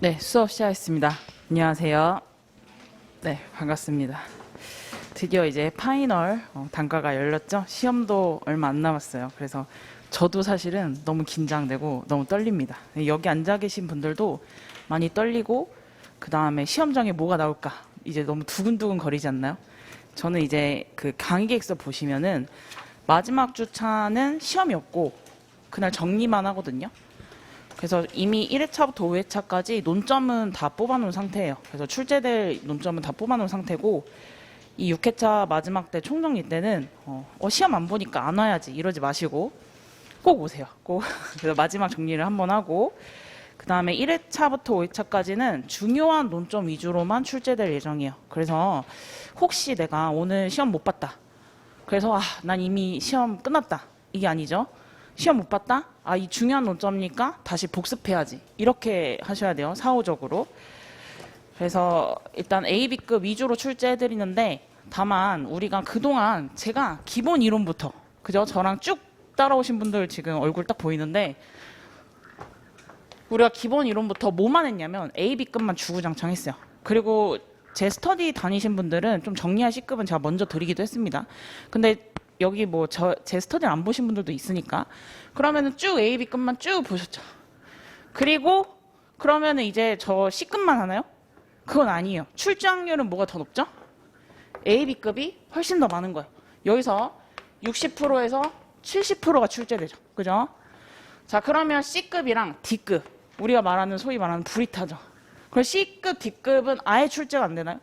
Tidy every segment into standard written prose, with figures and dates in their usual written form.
네, 수업 시작했습니다. 안녕하세요. 네, 반갑습니다. 드디어 이제 파이널 단과가 열렸죠? 시험도 얼마 안 남았어요. 그래서 저도 사실은 너무 긴장되고 너무 떨립니다. 여기 앉아 계신 분들도 많이 떨리고 그 다음에 시험장에 뭐가 나올까 이제 너무 두근두근 거리지 않나요? 저는 이제 그 강의 계획서 보시면은 마지막 주차는 시험이 없고 그날 정리만 하거든요. 그래서 이미 1회차부터 5회차까지 논점은 다 뽑아놓은 상태예요. 그래서 출제될 논점은 다 뽑아놓은 상태고 이 6회차 마지막 때 총정리 때는 시험 안 보니까 안 와야지 이러지 마시고 꼭 오세요. 꼭 그래서 마지막 정리를 한번 하고 그 다음에 1회차부터 5회차까지는 중요한 논점 위주로만 출제될 예정이에요. 그래서 혹시 내가 오늘 시험 못 봤다. 그래서 난 이미 시험 끝났다. 이게 아니죠. 시험 못 봤다? 이 중요한 논점이니까 다시 복습해야지. 이렇게 하셔야 돼요. 사후적으로. 그래서 일단 A, B급 위주로 출제해드리는데 다만 우리가 그동안 제가 기본 이론부터 그죠? 저랑 쭉 따라오신 분들 지금 얼굴 딱 보이는데 우리가 기본 이론부터 뭐만 했냐면 A, B급만 주구장창 했어요. 그리고 제 스터디 다니신 분들은 좀 정리할 C급은 제가 먼저 드리기도 했습니다. 근데 여기 뭐 제 스터디를 안 보신 분들도 있으니까 그러면은 쭉 A, B급만 쭉 보셨죠. 그리고 그러면은 이제 저 C급만 하나요? 그건 아니에요. 출제 확률은 뭐가 더 높죠? A, B급이 훨씬 더 많은 거예요. 여기서 60%에서 70%가 출제되죠. 그죠? 자, 그러면 C급이랑 D급 우리가 말하는 소위 말하는 브리타죠. 그럼 C급, D급은 아예 출제가 안 되나요?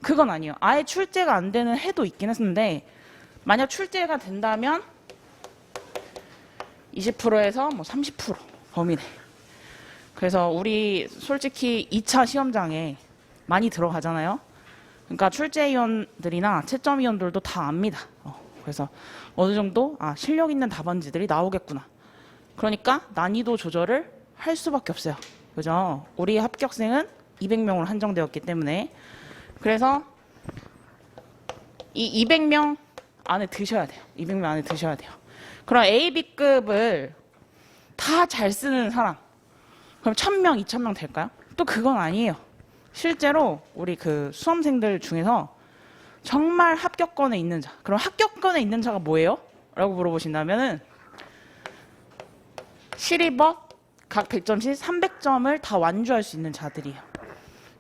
그건 아니에요. 아예 출제가 안 되는 해도 있긴 했는데 만약 출제가 된다면 20%에서 뭐 30% 범위 내. 그래서 우리 솔직히 2차 시험장에 많이 들어가잖아요. 그러니까 출제위원들이나 채점위원들도 다 압니다. 그래서 어느 정도 실력 있는 답안지들이 나오겠구나. 그러니까 난이도 조절을 할 수밖에 없어요. 그죠? 우리 합격생은 200명으로 한정되었기 때문에 그래서 이 200명 안에 드셔야 돼요. 200명 안에 드셔야 돼요. 그럼 A, B급을 다 잘 쓰는 사람 그럼 1000명, 2000명 될까요? 또 그건 아니에요. 실제로 우리 그 수험생들 중에서 정말 합격권에 있는 자 그럼 합격권에 있는 자가 뭐예요? 라고 물어보신다면은 실입업 각 100점씩 300점을 다 완주할 수 있는 자들이에요.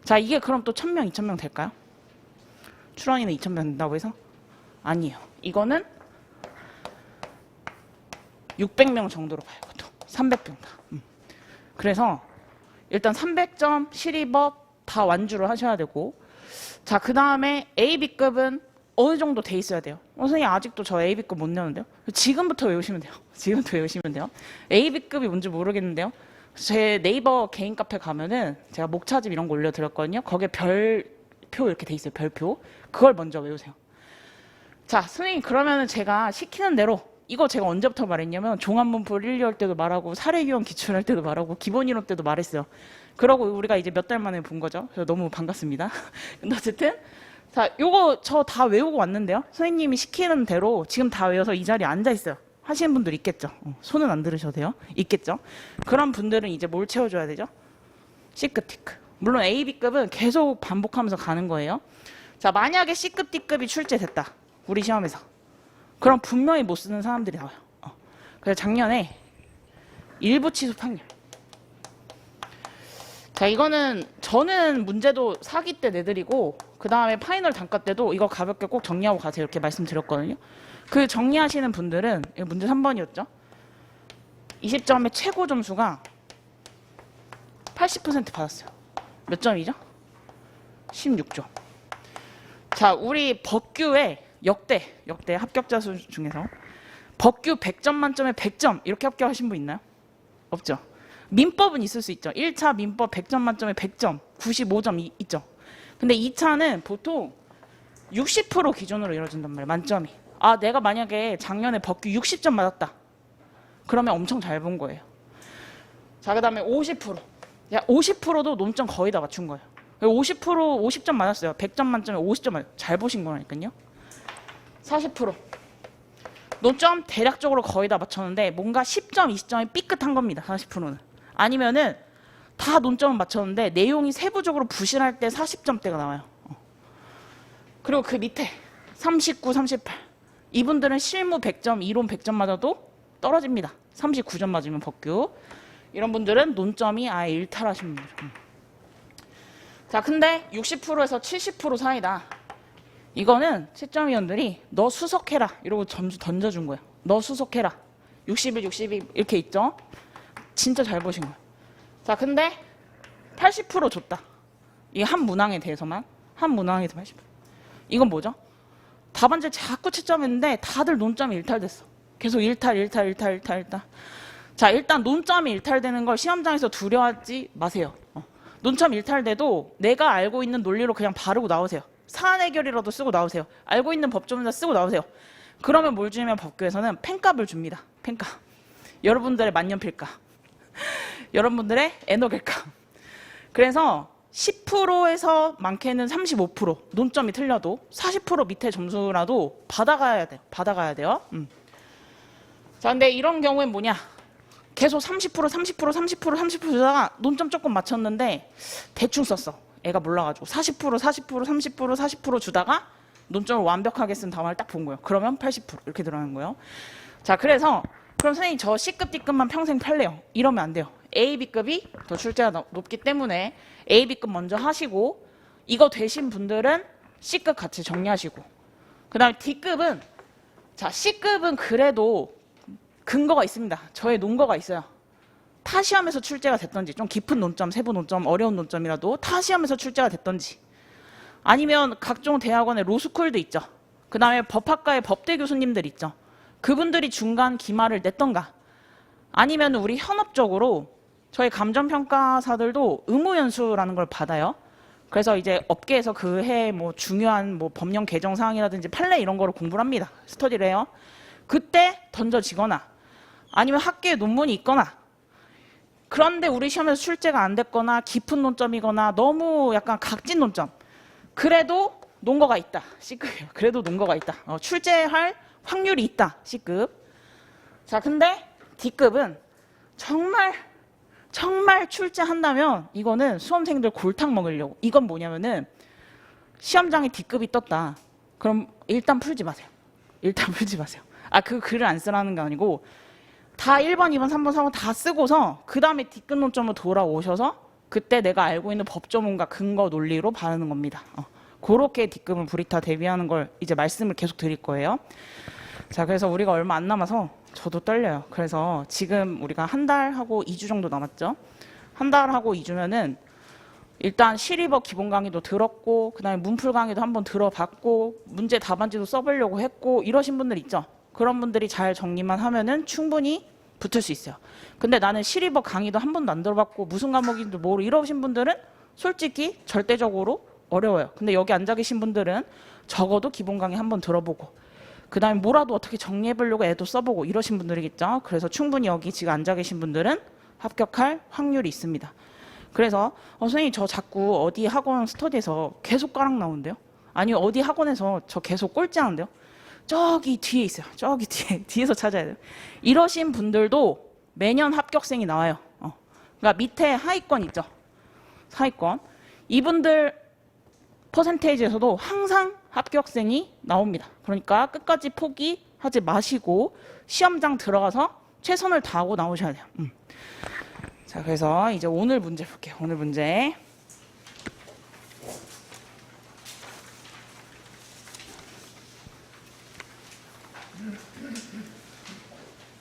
자, 이게 그럼 또 1000명, 2000명 될까요? 출원이는 2000명 된다고 해서? 아니에요. 이거는 600명 정도로 봐요. 그것도 300명 다. 그래서 일단 300점 실입업 다 완주를 하셔야 되고 자, 그 다음에 A, B급은 어느 정도 돼 있어야 돼요. 선생님 아직도 저 A, B급 못 내는데요? 지금부터 외우시면 돼요. 지금부터 외우시면 돼요. A, B급이 뭔지 모르겠는데요. 제 네이버 개인 카페 가면은 제가 목차집 이런 거 올려드렸거든요. 거기에 별표 이렇게 돼 있어요. 별표. 그걸 먼저 외우세요. 자, 선생님 그러면은 제가 시키는 대로 이거 제가 언제부터 말했냐면 종합문법 1, 2월 때도 말하고 사례유형 기출할 때도 말하고 기본이론 때도 말했어요. 그러고 우리가 이제 몇 달 만에 본 거죠. 그래서 너무 반갑습니다. 근데 어쨌든 자, 요거 저 다 외우고 왔는데요. 선생님이 시키는 대로 지금 다 외워서 이 자리에 앉아 있어요. 하시는 분들 있겠죠. 손은 안 들으셔도 돼요. 있겠죠. 그런 분들은 이제 뭘 채워줘야 되죠? C급, D급. 물론 A, B급은 계속 반복하면서 가는 거예요. 자, 만약에 C급, D급이 출제됐다. 우리 시험에서. 그럼 분명히 못 쓰는 사람들이 나와요. 그래서 작년에 일부 취소 확률. 자, 이거는 저는 문제도 사기 때 내드리고 그 다음에 파이널 단과 때도 이거 가볍게 꼭 정리하고 가세요 이렇게 말씀드렸거든요. 그 정리하시는 분들은 이거 문제 3번이었죠. 20점의 최고 점수가 80% 받았어요. 몇 점이죠? 16점. 자, 우리 법규에 역대 합격자 수 중에서 법규 100점 만점에 100점 이렇게 합격하신 분 있나요? 없죠. 민법은 있을 수 있죠. 1차 민법 100점 만점에 100점, 95점 있죠. 근데 2차는 보통 60% 기준으로 이루어진단 말이에요. 만점이. 내가 만약에 작년에 법규 60점 맞았다. 그러면 엄청 잘 본 거예요. 자, 그 다음에 50%. 50%도 논점 거의 다 맞춘 거예요. 50% 50점 맞았어요. 100점 만점에 50점 맞았어요. 잘 보신 거라니까요. 40%. 논점 대략적으로 거의 다 맞췄는데 뭔가 10점, 20점이 삐끗한 겁니다. 40%는. 아니면은 다 논점은 맞췄는데 내용이 세부적으로 부실할 때 40점대가 나와요. 그리고 그 밑에 39, 38 이분들은 실무 100점, 이론 100점 맞아도 떨어집니다. 39점 맞으면 법규. 이런 분들은 논점이 아예 일탈하신 분들. 자, 근데 60%에서 70% 사이다. 이거는 채점위원들이 너 수석해라 이러고 점수 던져준 거예요. 너 수석해라. 61, 62 이렇게 있죠. 진짜 잘 보신 거예요. 자, 근데 80% 줬다. 이게 한 문항에 대해서만. 한 문항에서 80%. 이건 뭐죠? 답안지를 자꾸 채점했는데 다들 논점이 일탈됐어. 계속 일탈. 자, 일단 논점이 일탈되는 걸 시험장에서 두려워하지 마세요. 논점 일탈돼도 내가 알고 있는 논리로 그냥 바르고 나오세요. 사안 해결이라도 쓰고 나오세요. 알고 있는 법조문자 쓰고 나오세요. 그러면 뭘 주냐면 법규에서는 펜값을 줍니다. 펜값. 여러분들의 만년필값. 여러분들의 에너겔값. 그래서 10%에서 많게는 35% 논점이 틀려도 40% 밑에 점수라도 받아가야 돼요. 자, 근데 이런 경우엔 뭐냐? 계속 30% 주다가 논점 조금 맞췄는데 대충 썼어. 애가 몰라가지고 40% 주다가 논점을 완벽하게 쓴 다음을 딱 본 거예요. 그러면 80% 이렇게 들어가는 거예요. 자, 그래서 그럼 선생님 저 C급, D급만 평생 팔래요. 이러면 안 돼요. A, B급이 더 출제가 높기 때문에 A, B급 먼저 하시고 이거 되신 분들은 C급 같이 정리하시고 그 다음에 D급은 자 C급은 그래도 근거가 있습니다. 저의 논거가 있어요. 타 시험에서 출제가 됐던지 좀 깊은 논점, 세부 논점, 어려운 논점이라도 타 시험에서 출제가 됐던지 아니면 각종 대학원의 로스쿨도 있죠. 그 다음에 법학과의 법대 교수님들 있죠. 그분들이 중간 기말을 냈던가 아니면 우리 현업적으로 저희 감정평가사들도 의무연수라는 걸 받아요. 그래서 이제 업계에서 그 해 뭐 중요한 뭐 법령 개정 사항이라든지 판례 이런 거를 공부를 합니다. 스터디를 해요. 그때 던져지거나 아니면 학계에 논문이 있거나 그런데 우리 시험에서 출제가 안 됐거나 깊은 논점이거나 너무 약간 각진 논점 그래도 논거가 있다. C급이에요. 그래도 논거가 있다. 출제할 확률이 있다. C급. 자, 근데 D급은 정말 출제한다면 이거는 수험생들 골탕 먹으려고. 이건 뭐냐면은 시험장에 D급이 떴다. 그럼 일단 풀지 마세요. 그 글을 안 쓰라는 게 아니고 다 1번, 2번, 3번, 4번 다 쓰고서 그 다음에 D급 논점으로 돌아오셔서 그때 내가 알고 있는 법조문과 근거 논리로 바르는 겁니다. 그렇게 D급은 브리타 대비하는 걸 이제 말씀을 계속 드릴 거예요. 자, 그래서 우리가 얼마 안 남아서 저도 떨려요. 그래서 지금 우리가 한 달하고 2주 정도 남았죠. 한 달하고 2주면은 일단 시리버 기본 강의도 들었고 그다음에 문풀 강의도 한번 들어봤고 문제 답안지도 써보려고 했고 이러신 분들 있죠. 그런 분들이 잘 정리만 하면은 충분히 붙을 수 있어요. 근데 나는 시리버 강의도 한 번도 안 들어봤고 무슨 과목인지 모르고 이러신 분들은 솔직히 절대적으로 어려워요. 근데 여기 앉아 계신 분들은 적어도 기본 강의 한번 들어보고 그 다음에 뭐라도 어떻게 정리해보려고 애도 써보고 이러신 분들이겠죠. 그래서 충분히 여기 지금 앉아 계신 분들은 합격할 확률이 있습니다. 그래서 선생님 저 자꾸 어디 학원 스터디에서 계속 까락 나오는데요. 아니 어디 학원에서 저 계속 꼴찌하는데요. 저기 뒤에 있어요. 저기 뒤에서 찾아야 돼요. 이러신 분들도 매년 합격생이 나와요. 그러니까 밑에 하위권 있죠. 하위권. 이분들 퍼센테이지에서도 항상 합격생이 나옵니다. 그러니까 끝까지 포기하지 마시고 시험장 들어가서 최선을 다하고 나오셔야 돼요. 자, 그래서 이제 오늘 문제 볼게요. 오늘 문제.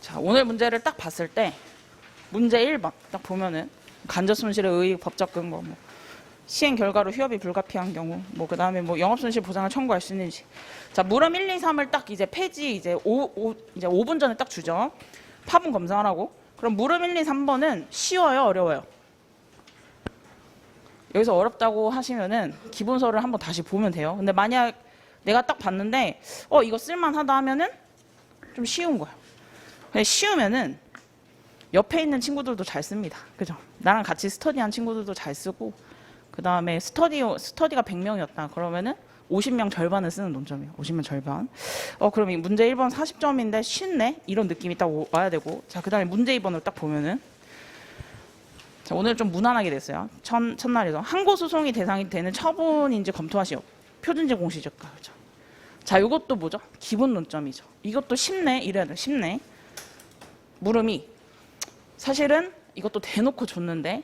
자, 오늘 문제를 딱 봤을 때 문제 1번 딱 보면은 간접손실의 의익 법적 근거 뭐 시행 결과로 휴업이 불가피한 경우 뭐 그다음에 뭐 영업손실 보상을 청구할 수 있는지. 자, 물음 1, 2, 3을 딱 이제 페이지 이제 5분 전에 딱 주죠. 파분 검사하라고. 그럼 물음 1, 2, 3번은 쉬워요, 어려워요? 여기서 어렵다고 하시면은 기본서를 한번 다시 보면 돼요. 근데 만약 내가 딱 봤는데 이거 쓸만하다 하면은 좀 쉬운 거예요. 근데 쉬우면은 옆에 있는 친구들도 잘 씁니다. 그죠? 나랑 같이 스터디한 친구들도 잘 쓰고 그 다음에 스터디가 100명이었다. 그러면은 50명 절반을 쓰는 논점이에요. 50명 절반. 그럼 이 문제 1번 40점인데 쉽네? 이런 느낌이 딱 와야 되고. 자, 그 다음에 문제 2번을 딱 보면은 자, 오늘 좀 무난하게 됐어요. 첫날에서 항고 소송이 대상이 되는 처분인지 검토하시오. 표준지 공시지가. 그렇죠. 자, 이것도 뭐죠? 기본 논점이죠. 이것도 쉽네. 이래야 돼. 쉽네. 물음이 사실은 이것도 대놓고 줬는데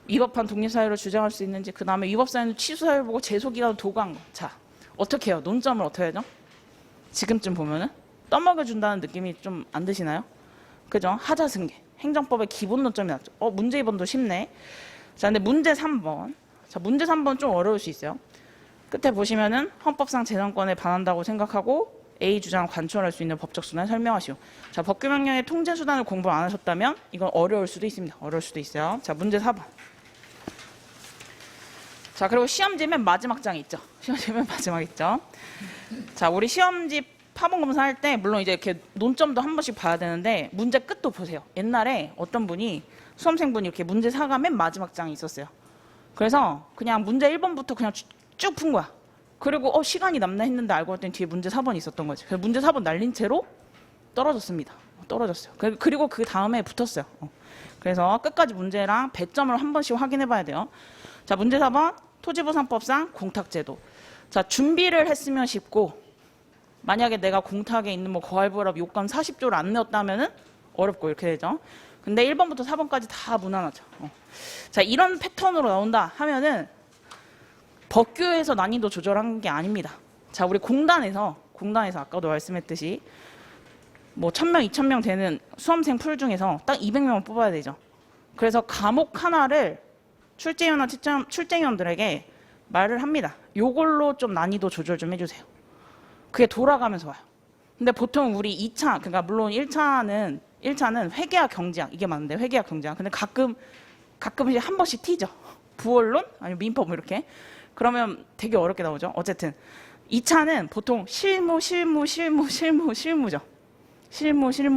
위법한 독립사유를 주장할 수 있는지, 그 다음에 위법사유는 취소사유 보고 제소기간을 도구한 거. 자, 어떻게 해요? 논점을 어떻게 하죠? 지금쯤 보면은 떠먹여준다는 느낌이 좀 안 드시나요? 그죠? 하자승계. 행정법의 기본 논점이 났죠. 문제 2번도 쉽네. 자, 근데 문제 3번. 자, 문제 3번 좀 어려울 수 있어요. 끝에 보시면은 헌법상 재산권에 반한다고 생각하고 A 주장을 관철할 수 있는 법적 수단을 설명하시오. 자, 법규명령의 통제 수단을 공부 안 하셨다면 이건 어려울 수도 있습니다. 어려울 수도 있어요. 자, 문제 4번. 자, 그리고 시험지 맨 마지막 장이 있죠. 시험지 맨 마지막 있죠. 자, 우리 시험지 파본 검사할 때 물론 이제 이렇게 논점도 한 번씩 봐야 되는데 문제 끝도 보세요. 옛날에 어떤 분이 수험생분이 이렇게 문제 4가 맨 마지막 장이 있었어요. 그래서 그냥 문제 1번부터 그냥 쭉 푼 거야. 그리고 시간이 남나 했는데 알고 봤더니 뒤에 문제 4번이 있었던 거지. 그래서 문제 4번 날린 채로 떨어졌습니다. 떨어졌어요. 그리고 그 다음에 붙었어요. 그래서 끝까지 문제랑 배점을 한 번씩 확인해 봐야 돼요. 자, 문제 4번 토지보상법상 공탁제도. 자, 준비를 했으면 쉽고 만약에 내가 공탁에 있는 뭐 거할부합 요건 40조를 안 내었다면은 어렵고 이렇게 되죠. 근데 1번부터 4번까지 다 무난하죠. 자, 이런 패턴으로 나온다 하면은 법규에서 난이도 조절한 게 아닙니다. 자, 우리 공단에서 아까도 말씀했듯이 뭐 1000명, 2000명 되는 수험생 풀 중에서 딱 200명을 뽑아야 되죠. 그래서 과목 하나를 출제위원이나 출제위원들에게 말을 합니다. 요걸로 좀 난이도 조절 좀 해주세요. 그게 돌아가면서 와요. 근데 보통 우리 2차, 그러니까 물론 1차는 회계학 경제학 이게 맞는데 회계학 경제학. 근데 가끔 이제 한 번씩 튀죠. 부원론 아니면 민법 뭐 이렇게. 그러면 되게 어렵게 나오죠. 어쨌든 2차는 보통 실무죠.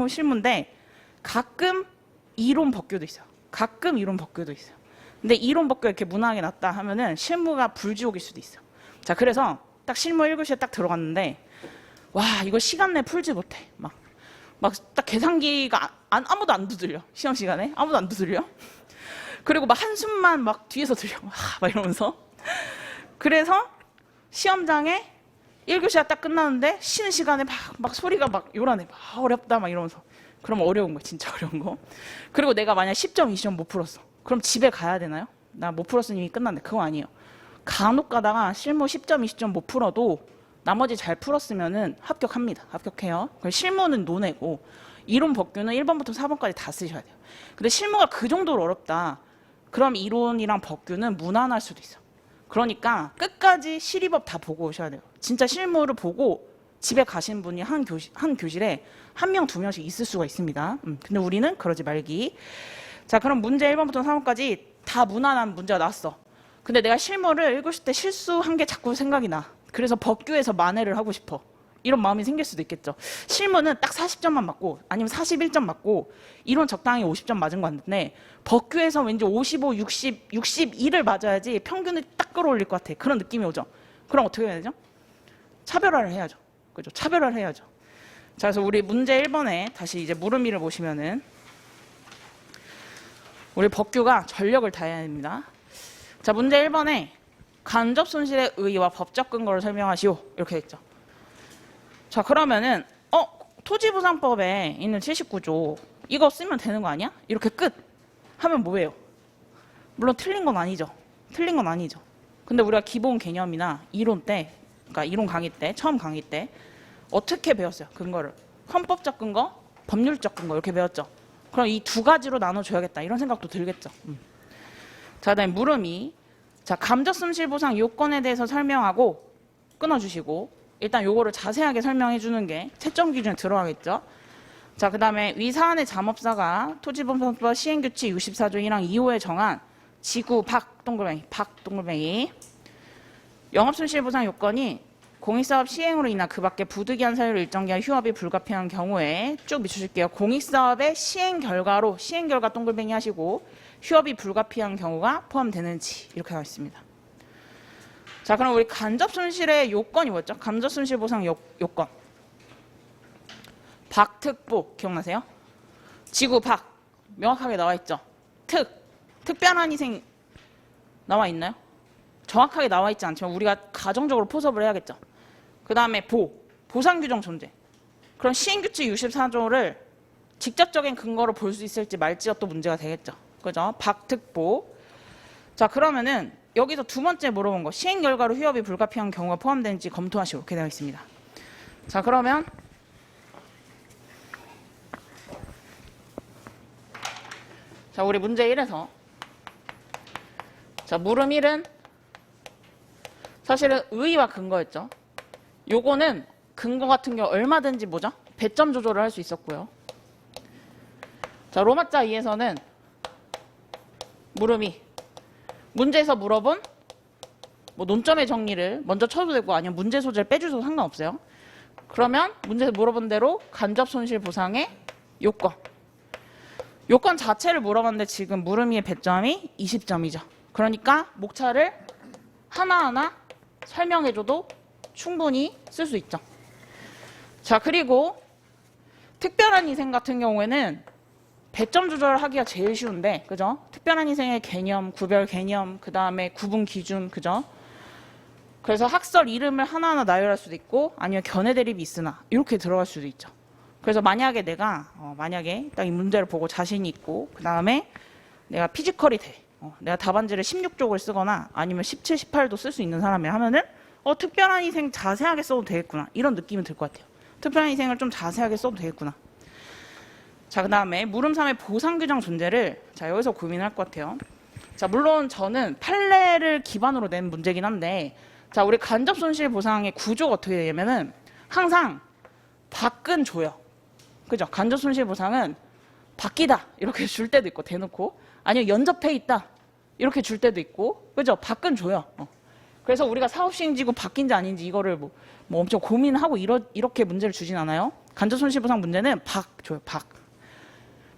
실무인데 가끔 이론 법규도 있어요. 근데 이론 법규가 이렇게 무난하게 났다 하면은 실무가 불지옥일 수도 있어요. 자, 그래서 딱 실무 1교시에 딱 들어갔는데 와, 이거 시간 내에 풀지 못해. 막 딱 계산기가 아무도 안 두드려. 시험 시간에 아무도 안 두드려. 그리고 막 한숨만 막 뒤에서 들려. 막 이러면서. 그래서 시험장에 1교시가 딱 끝나는데 쉬는 시간에 막 소리가 막 요란해. 어렵다 막 이러면서. 그럼 어려운 거, 진짜 어려운 거. 그리고 내가 만약 10점, 20점 못 풀었어. 그럼 집에 가야 되나요? 나 못 풀었으니 이미 끝났는데. 그거 아니에요. 간혹 가다가 실무 10점, 20점 못 풀어도 나머지 잘 풀었으면은 합격합니다. 합격해요. 실무는 노내고 이론 법규는 1번부터 4번까지 다 쓰셔야 돼요. 근데 실무가 그 정도로 어렵다. 그럼 이론이랑 법규는 무난할 수도 있어. 그러니까 끝까지 실의법 다 보고 오셔야 돼요. 진짜 실무를 보고 집에 가신 분이 한 교실에 1명, 2명씩 있을 수가 있습니다. 근데 우리는 그러지 말기. 자, 그럼 문제 1번부터 3번까지 다 무난한 문제가 나왔어. 근데 내가 실무를 1교시 때 실수한 게 자꾸 생각이 나. 그래서 법규에서 만회를 하고 싶어. 이런 마음이 생길 수도 있겠죠. 실무는 딱 40점만 맞고 아니면 41점 맞고 이론 적당히 50점 맞은 거 같은데 법규에서 왠지 55, 60, 62를 맞아야지 평균을 딱 끌어올릴 것 같아. 그런 느낌이 오죠. 그럼 어떻게 해야 되죠? 차별화를 해야죠. 그죠? 차별화를 해야죠. 자, 그래서 우리 문제 1번에 다시 이제 물음이를 보시면은 우리 법규가 전력을 다해야 됩니다. 자, 문제 1번에 간접 손실의 의의와 법적 근거를 설명하시오. 이렇게 했죠. 자, 그러면은 토지보상법에 있는 79조 이거 쓰면 되는 거 아니야? 이렇게 끝 하면 뭐예요? 물론 틀린 건 아니죠. 근데 우리가 기본 개념이나 이론 때, 그러니까 이론 강의 때, 처음 강의 때 어떻게 배웠어요? 근거를. 헌법적 근거, 법률적 근거 이렇게 배웠죠. 그럼 이 두 가지로 나눠줘야겠다. 이런 생각도 들겠죠. 자, 그다음에 물음이. 자, 감적 손실 보상 요건에 대해서 설명하고 끊어주시고 일단 요거를 자세하게 설명해 주는 게 채점 기준에 들어가겠죠. 자, 그다음에 위 사안의 잠업사가 토지보상법 시행규칙 64조 1항 2호에 정한 지구 박 동글뱅이 영업손실보상 요건이 공익사업 시행으로 인한 그 밖에 부득이한 사유로 일정 기간 휴업이 불가피한 경우에 쭉 밑줄게요. 공익사업의 시행 결과 동글뱅이 하시고 휴업이 불가피한 경우가 포함되는지 이렇게 나와 있습니다. 자, 그럼 우리 간접손실의 요건이 뭐였죠? 간접손실보상 요건. 박특보 기억나세요? 지구 박 명확하게 나와 있죠. 특 특별한 희생 나와 있나요? 정확하게 나와 있지 않지만 우리가 가정적으로 포섭을 해야겠죠. 그 다음에 보상규정 존재. 그럼 시행규칙 64조를 직접적인 근거로 볼 수 있을지 말지가 또 문제가 되겠죠. 그죠? 박특보. 자, 그러면은 여기서 두 번째 물어본 거, 시행 결과로 휴업이 불가피한 경우가 포함되는지 검토하시오. 이렇게 되어 있습니다. 자, 그러면 자, 우리 문제 1에서 자, 물음 1은 사실은 의의와 근거였죠. 요거는 근거 같은 경우 얼마든지 뭐죠? 배점 조절을 할 수 있었고요. 자, 로마자 2에서는 물음이 문제에서 물어본 뭐 논점의 정리를 먼저 쳐도 되고 아니면 문제 소재를 빼주셔도 상관없어요. 그러면 문제에서 물어본 대로 간접 손실 보상의 요건. 요건 자체를 물어봤는데 지금 물음이의 배점이 20점이죠. 그러니까 목차를 하나하나 설명해줘도 충분히 쓸 수 있죠. 자, 그리고 특별한 희생 같은 경우에는 배점 조절하기가 제일 쉬운데, 그죠? 특별한 희생의 개념, 구별 개념, 그 다음에 구분 기준, 그죠? 그래서 학설 이름을 하나하나 나열할 수도 있고, 아니면 견해 대립이 있으나 이렇게 들어갈 수도 있죠. 그래서 만약에 내가 만약에 딱 이 문제를 보고 자신이 있고, 그 다음에 내가 피지컬이 돼, 내가 답안지를 16쪽을 쓰거나 아니면 17, 18도 쓸 수 있는 사람이 하면은 특별한 희생 자세하게 써도 되겠구나, 이런 느낌이 들 것 같아요. 특별한 희생을 좀 자세하게 써도 되겠구나. 자, 그 다음에 물음 3의 보상규정 존재를 자, 여기서 고민할 것 같아요. 자, 물론 저는 판례를 기반으로 낸 문제긴 한데, 자, 우리 간접 손실 보상의 구조가 어떻게 되냐면은 항상 밖은 줘요. 그죠? 간접 손실 보상은 밖이다 이렇게 줄 때도 있고 대놓고, 아니면 연접해 있다 이렇게 줄 때도 있고, 그죠? 밖은 줘요. 그래서 우리가 사업시행지구 밖인지 아닌지 이거를 뭐 엄청 고민하고 이렇게 문제를 주진 않아요. 간접 손실 보상 문제는 밖 줘요. 밖.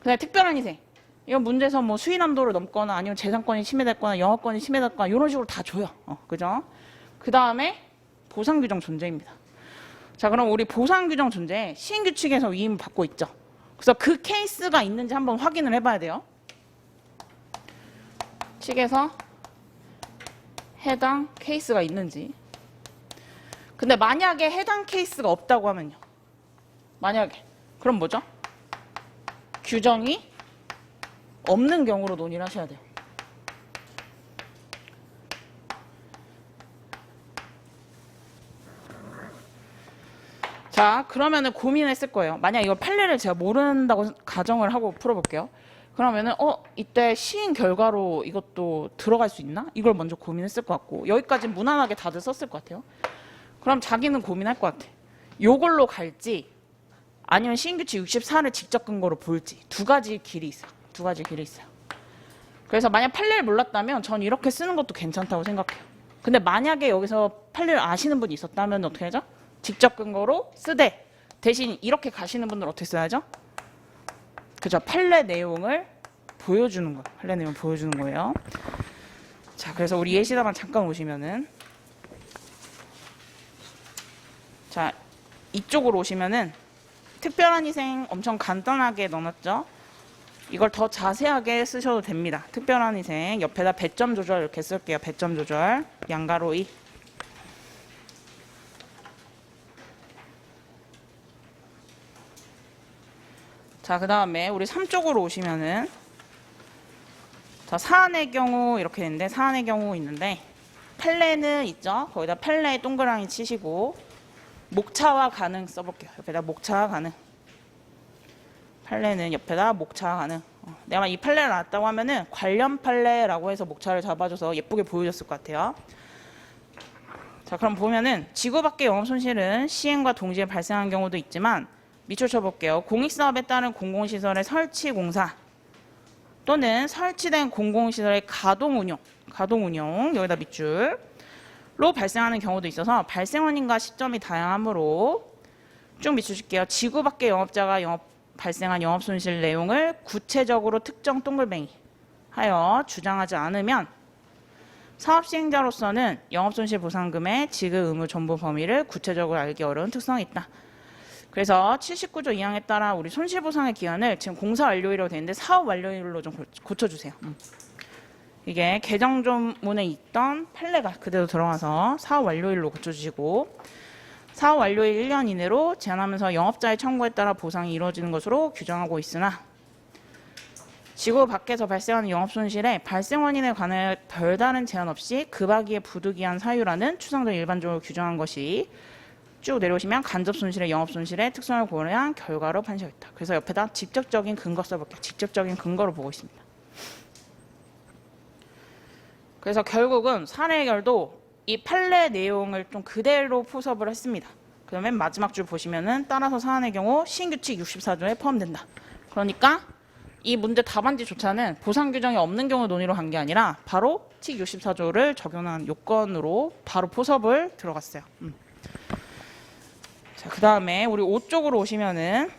그다음에 특별한 희생. 이건 문제에서 뭐 수위난도를 넘거나 아니면 재산권이 침해됐거나 영업권이 침해됐거나 이런 식으로 다 줘요. 그죠? 그 다음에 보상규정 존재입니다. 자, 그럼 우리 보상규정 존재 시행규칙에서 위임을 받고 있죠. 그래서 그 케이스가 있는지 한번 확인을 해봐야 돼요. 측에서 해당 케이스가 있는지. 근데 만약에 해당 케이스가 없다고 하면요. 만약에 그럼 뭐죠? 규정이 없는 경우로 논의를 하셔야 돼요. 자, 그러면은 고민했을 거예요. 만약 이거 판례를 제가 모른다고 가정을 하고 풀어볼게요. 그러면은 이때 시행 결과로 이것도 들어갈 수 있나? 이걸 먼저 고민했을 것 같고, 여기까지 무난하게 다들 썼을 것 같아요. 그럼 자기는 고민할 것 같아. 요걸로 갈지 아니면 시행규칙 64를 직접 근거로 볼지, 두 가지 길이 있어요. 두 가지 길이 있어요. 그래서 만약 판례를 몰랐다면 전 이렇게 쓰는 것도 괜찮다고 생각해요. 근데 만약에 여기서 판례를 아시는 분이 있었다면 어떻게 하죠? 직접 근거로 쓰되 대신 이렇게 가시는 분들은 어떻게 써야죠? 그죠? 판례 내용을 보여주는 거예요. 판례 내용을 보여주는 거예요. 자, 그래서 우리 예시답안 잠깐 오시면은, 자, 이쪽으로 오시면은 특별한 희생 엄청 간단하게 넣어놨죠? 이걸 더 자세하게 쓰셔도 됩니다. 특별한 희생 옆에다 배점 조절 이렇게 쓸게요. 배점 조절 양가로 2. 자, 그 다음에 우리 3쪽으로 오시면은, 자, 사안의 경우 이렇게 있는데, 사안의 경우 있는데 판례는 있죠. 거기다 판례에 동그라미 치시고 목차와 가능 써볼게요. 옆에다 목차와 가능. 판례는 옆에다 목차와 가능. 내가 이 판례를 나왔다고 하면은 관련 판례라고 해서 목차를 잡아줘서 예쁘게 보여줬을 것 같아요. 자, 그럼 보면은 지구 밖의 영업 손실은 시행과 동시에 발생한 경우도 있지만, 밑줄 쳐볼게요. 공익사업에 따른 공공시설의 설치 공사 또는 설치된 공공시설의 가동운용 여기다 밑줄로 발생하는 경우도 있어서 발생원인과 시점이 다양하므로 쭉 밑줄 칠게요. 지구 밖의 영업자가 발생한 영업손실 내용을 구체적으로 특정 동글뱅이 하여 주장하지 않으면 사업시행자로서는 영업손실 보상금의 지급 의무 전부 범위를 구체적으로 알기 어려운 특성이 있다. 그래서 79조 2항에 따라 우리 손실보상의 기한을 지금 공사 완료일로 되어 있는데 사업 완료일로 좀 고쳐주세요. 이게 개정조문에 있던 판례가 그대로 들어가서 사업 완료일로 고쳐주시고 사업 완료일 1년 이내로 제한하면서 영업자의 청구에 따라 보상이 이루어지는 것으로 규정하고 있으나 지구 밖에서 발생하는 영업손실에 발생 원인에 관하여 별다른 제한 없이 급하기에 부득이한 사유라는 추상적 일반적으로 규정한 것이 쭉 내려오시면 간접손실의 영업손실의 특성을 고려한 결과로 판시하였다. 그래서 옆에다 직접적인 근거 써볼게요. 직접적인 근거로 보고 있습니다. 그래서 결국은 사례 해결도 이 판례 내용을 좀 그대로 포섭을 했습니다. 그러면 마지막 줄 보시면은 따라서 사안의 경우 시행규칙 64조에 포함된다. 그러니까 이 문제 답안지조차는 보상 규정이 없는 경우 논의로 간 게 아니라 바로 칙 64조를 적용한 요건으로 바로 포섭을 들어갔어요. 자, 그 다음에 우리 5쪽으로 오시면은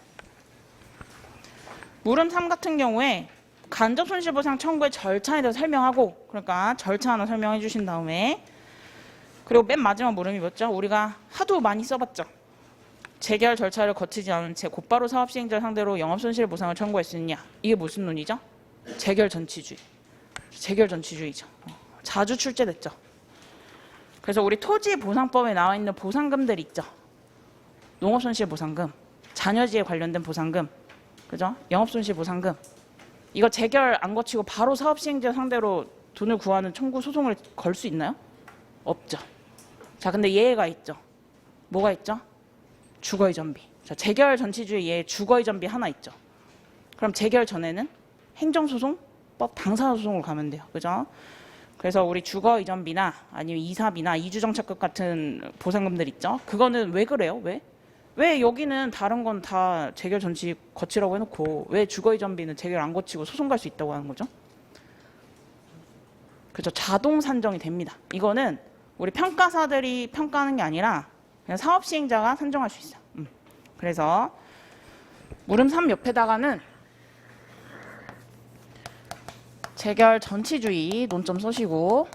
물음 3 같은 경우에 간접손실보상 청구의 절차에 대해서 설명하고 그러니까 절차 하나 설명해 주신 다음에 그리고 맨 마지막 물음이 뭐죠? 우리가 하도 많이 써봤죠. 재결 절차를 거치지 않은 채 곧바로 사업 시행자를 상대로 영업손실 보상을 청구할 수 있느냐? 이게 무슨 논의죠? 재결 전치주의. 재결 전치주의죠. 자주 출제됐죠. 그래서 우리 토지보상법에 나와 있는 보상금들 있죠. 농업손실 보상금, 자녀지에 관련된 보상금, 그죠? 영업손실 보상금. 이거 재결 안 거치고 바로 사업 시행자 상대로 돈을 구하는 청구 소송을 걸 수 있나요? 없죠. 자, 근데 예외가 있죠. 뭐가 있죠? 주거이전비. 자, 재결 전치주의 예외 주거이전비 하나 있죠. 그럼 재결 전에는 행정소송법 당사소송으로 가면 돼요. 그죠? 그래서 우리 주거이전비나 아니면 이사비나 이주정착급 같은 보상금들 있죠. 그거는 왜 그래요? 왜 여기는 다른 건 다 재결 전치 거치라고 해놓고 왜 주거이전비는 재결 안 거치고 소송 갈 수 있다고 하는 거죠? 그죠? 자동 산정이 됩니다. 이거는 우리 평가사들이 평가하는 게 아니라 그냥 사업 시행자가 산정할 수 있어요. 그래서 물음 3 옆에다가는 재결 전치주의 논점 쓰시고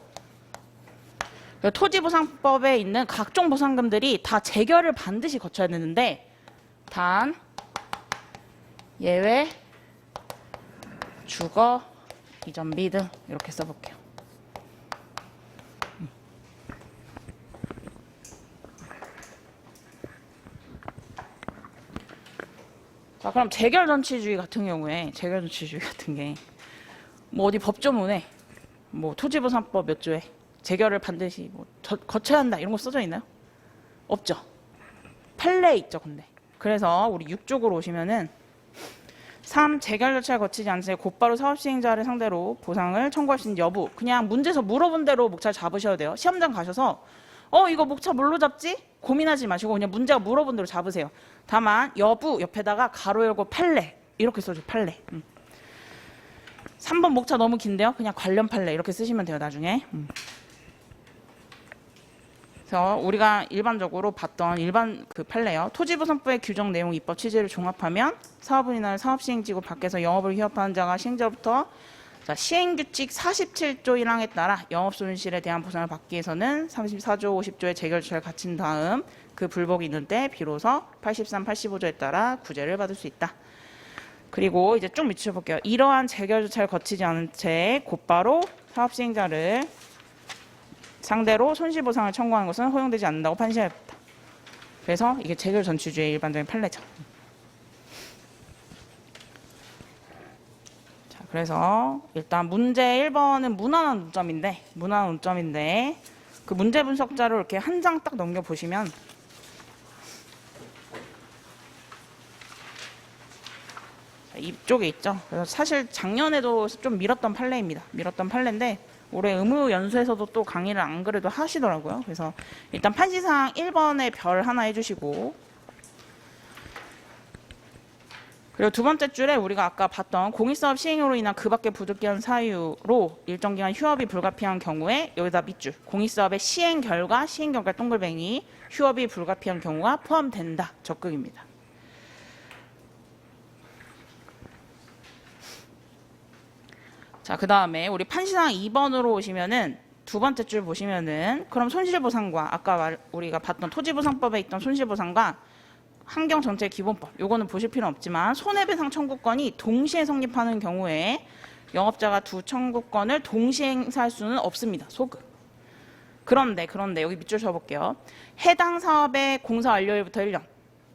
토지보상법에 있는 각종 보상금들이 다 재결을 반드시 거쳐야 되는데 단 예외 주거 이전비 등 이렇게 써볼게요. 자, 그럼 재결 전치주의 같은 경우에 재결 전치주의 같은 게 뭐 어디 법조문에 뭐 토지보상법 몇 조에 재결을 반드시 뭐 거쳐야 한다 이런 거 써져 있나요? 없죠. 판례 있죠, 근데. 그래서 우리 6쪽으로 오시면은 3. 재결 절차를 거치지 않은 채 곧바로 사업 시행자를 상대로 보상을 청구할 수 있는 여부. 그냥 문제에서 물어본 대로 목차를 잡으셔야 돼요. 시험장 가셔서 이거 목차 뭘로 잡지? 고민하지 마시고 그냥 문제가 물어본 대로 잡으세요. 다만 여부 옆에다가 가로 열고 판례 이렇게 써줘. 판례. 3번 목차 너무 긴데요. 그냥 관련 판례 이렇게 쓰시면 돼요. 나중에. 그래서 우리가 일반적으로 봤던 일반 그 판례요. 토지보상법의 규정 내용 입법 취지를 종합하면 사업은 이날 사업시행지구 밖에서 영업을 휴업하는 자가 시행자로부터 시행규칙 47조 1항에 따라 영업손실에 대한 보상을 받기 위해서는 34조 50조의 재결절차를 갖춘 다음 그 불복이 있는 때 비로소 83, 85조에 따라 구제를 받을 수 있다. 그리고 이제 쭉 밑줄 볼게요. 이러한 재결 절차를 거치지 않은 채 곧바로 사업 시행자를 상대로 손실보상을 청구하는 것은 허용되지 않는다고 판시하였다. 그래서 이게 재결 전치주의 일반적인 판례죠. 자, 그래서 일단 문제 1번은 무난한 논점인데 그 문제 분석자로 이렇게 한 장 딱 넘겨 보시면 이쪽에 있죠. 그래서 사실 작년에도 좀 미뤘던 판례입니다. 미뤘던 판례인데 올해 의무 연수에서도 또 강의를 안 그래도 하시더라고요. 그래서 일단 판시사항 1번에 별 하나 해주시고 그리고 두 번째 줄에 우리가 아까 봤던 공익사업 시행으로 인한 그 밖에 부득이한 사유로 일정 기간 휴업이 불가피한 경우에 여기다 밑줄 공익사업의 시행 결과 동글뱅이 휴업이 불가피한 경우가 포함된다. 적극입니다. 자, 그 다음에 우리 판시사항 2번으로 오시면은 두 번째 줄 보시면은 그럼 손실보상과 아까 우리가 봤던 토지보상법에 있던 손실보상과 환경정책기본법 요거는 보실 필요는 없지만 손해배상 청구권이 동시에 성립하는 경우에 영업자가 두 청구권을 동시에 행사할 수는 없습니다. 소급. 그런데 여기 밑줄 쳐볼게요. 해당 사업의 공사 완료일부터 1년.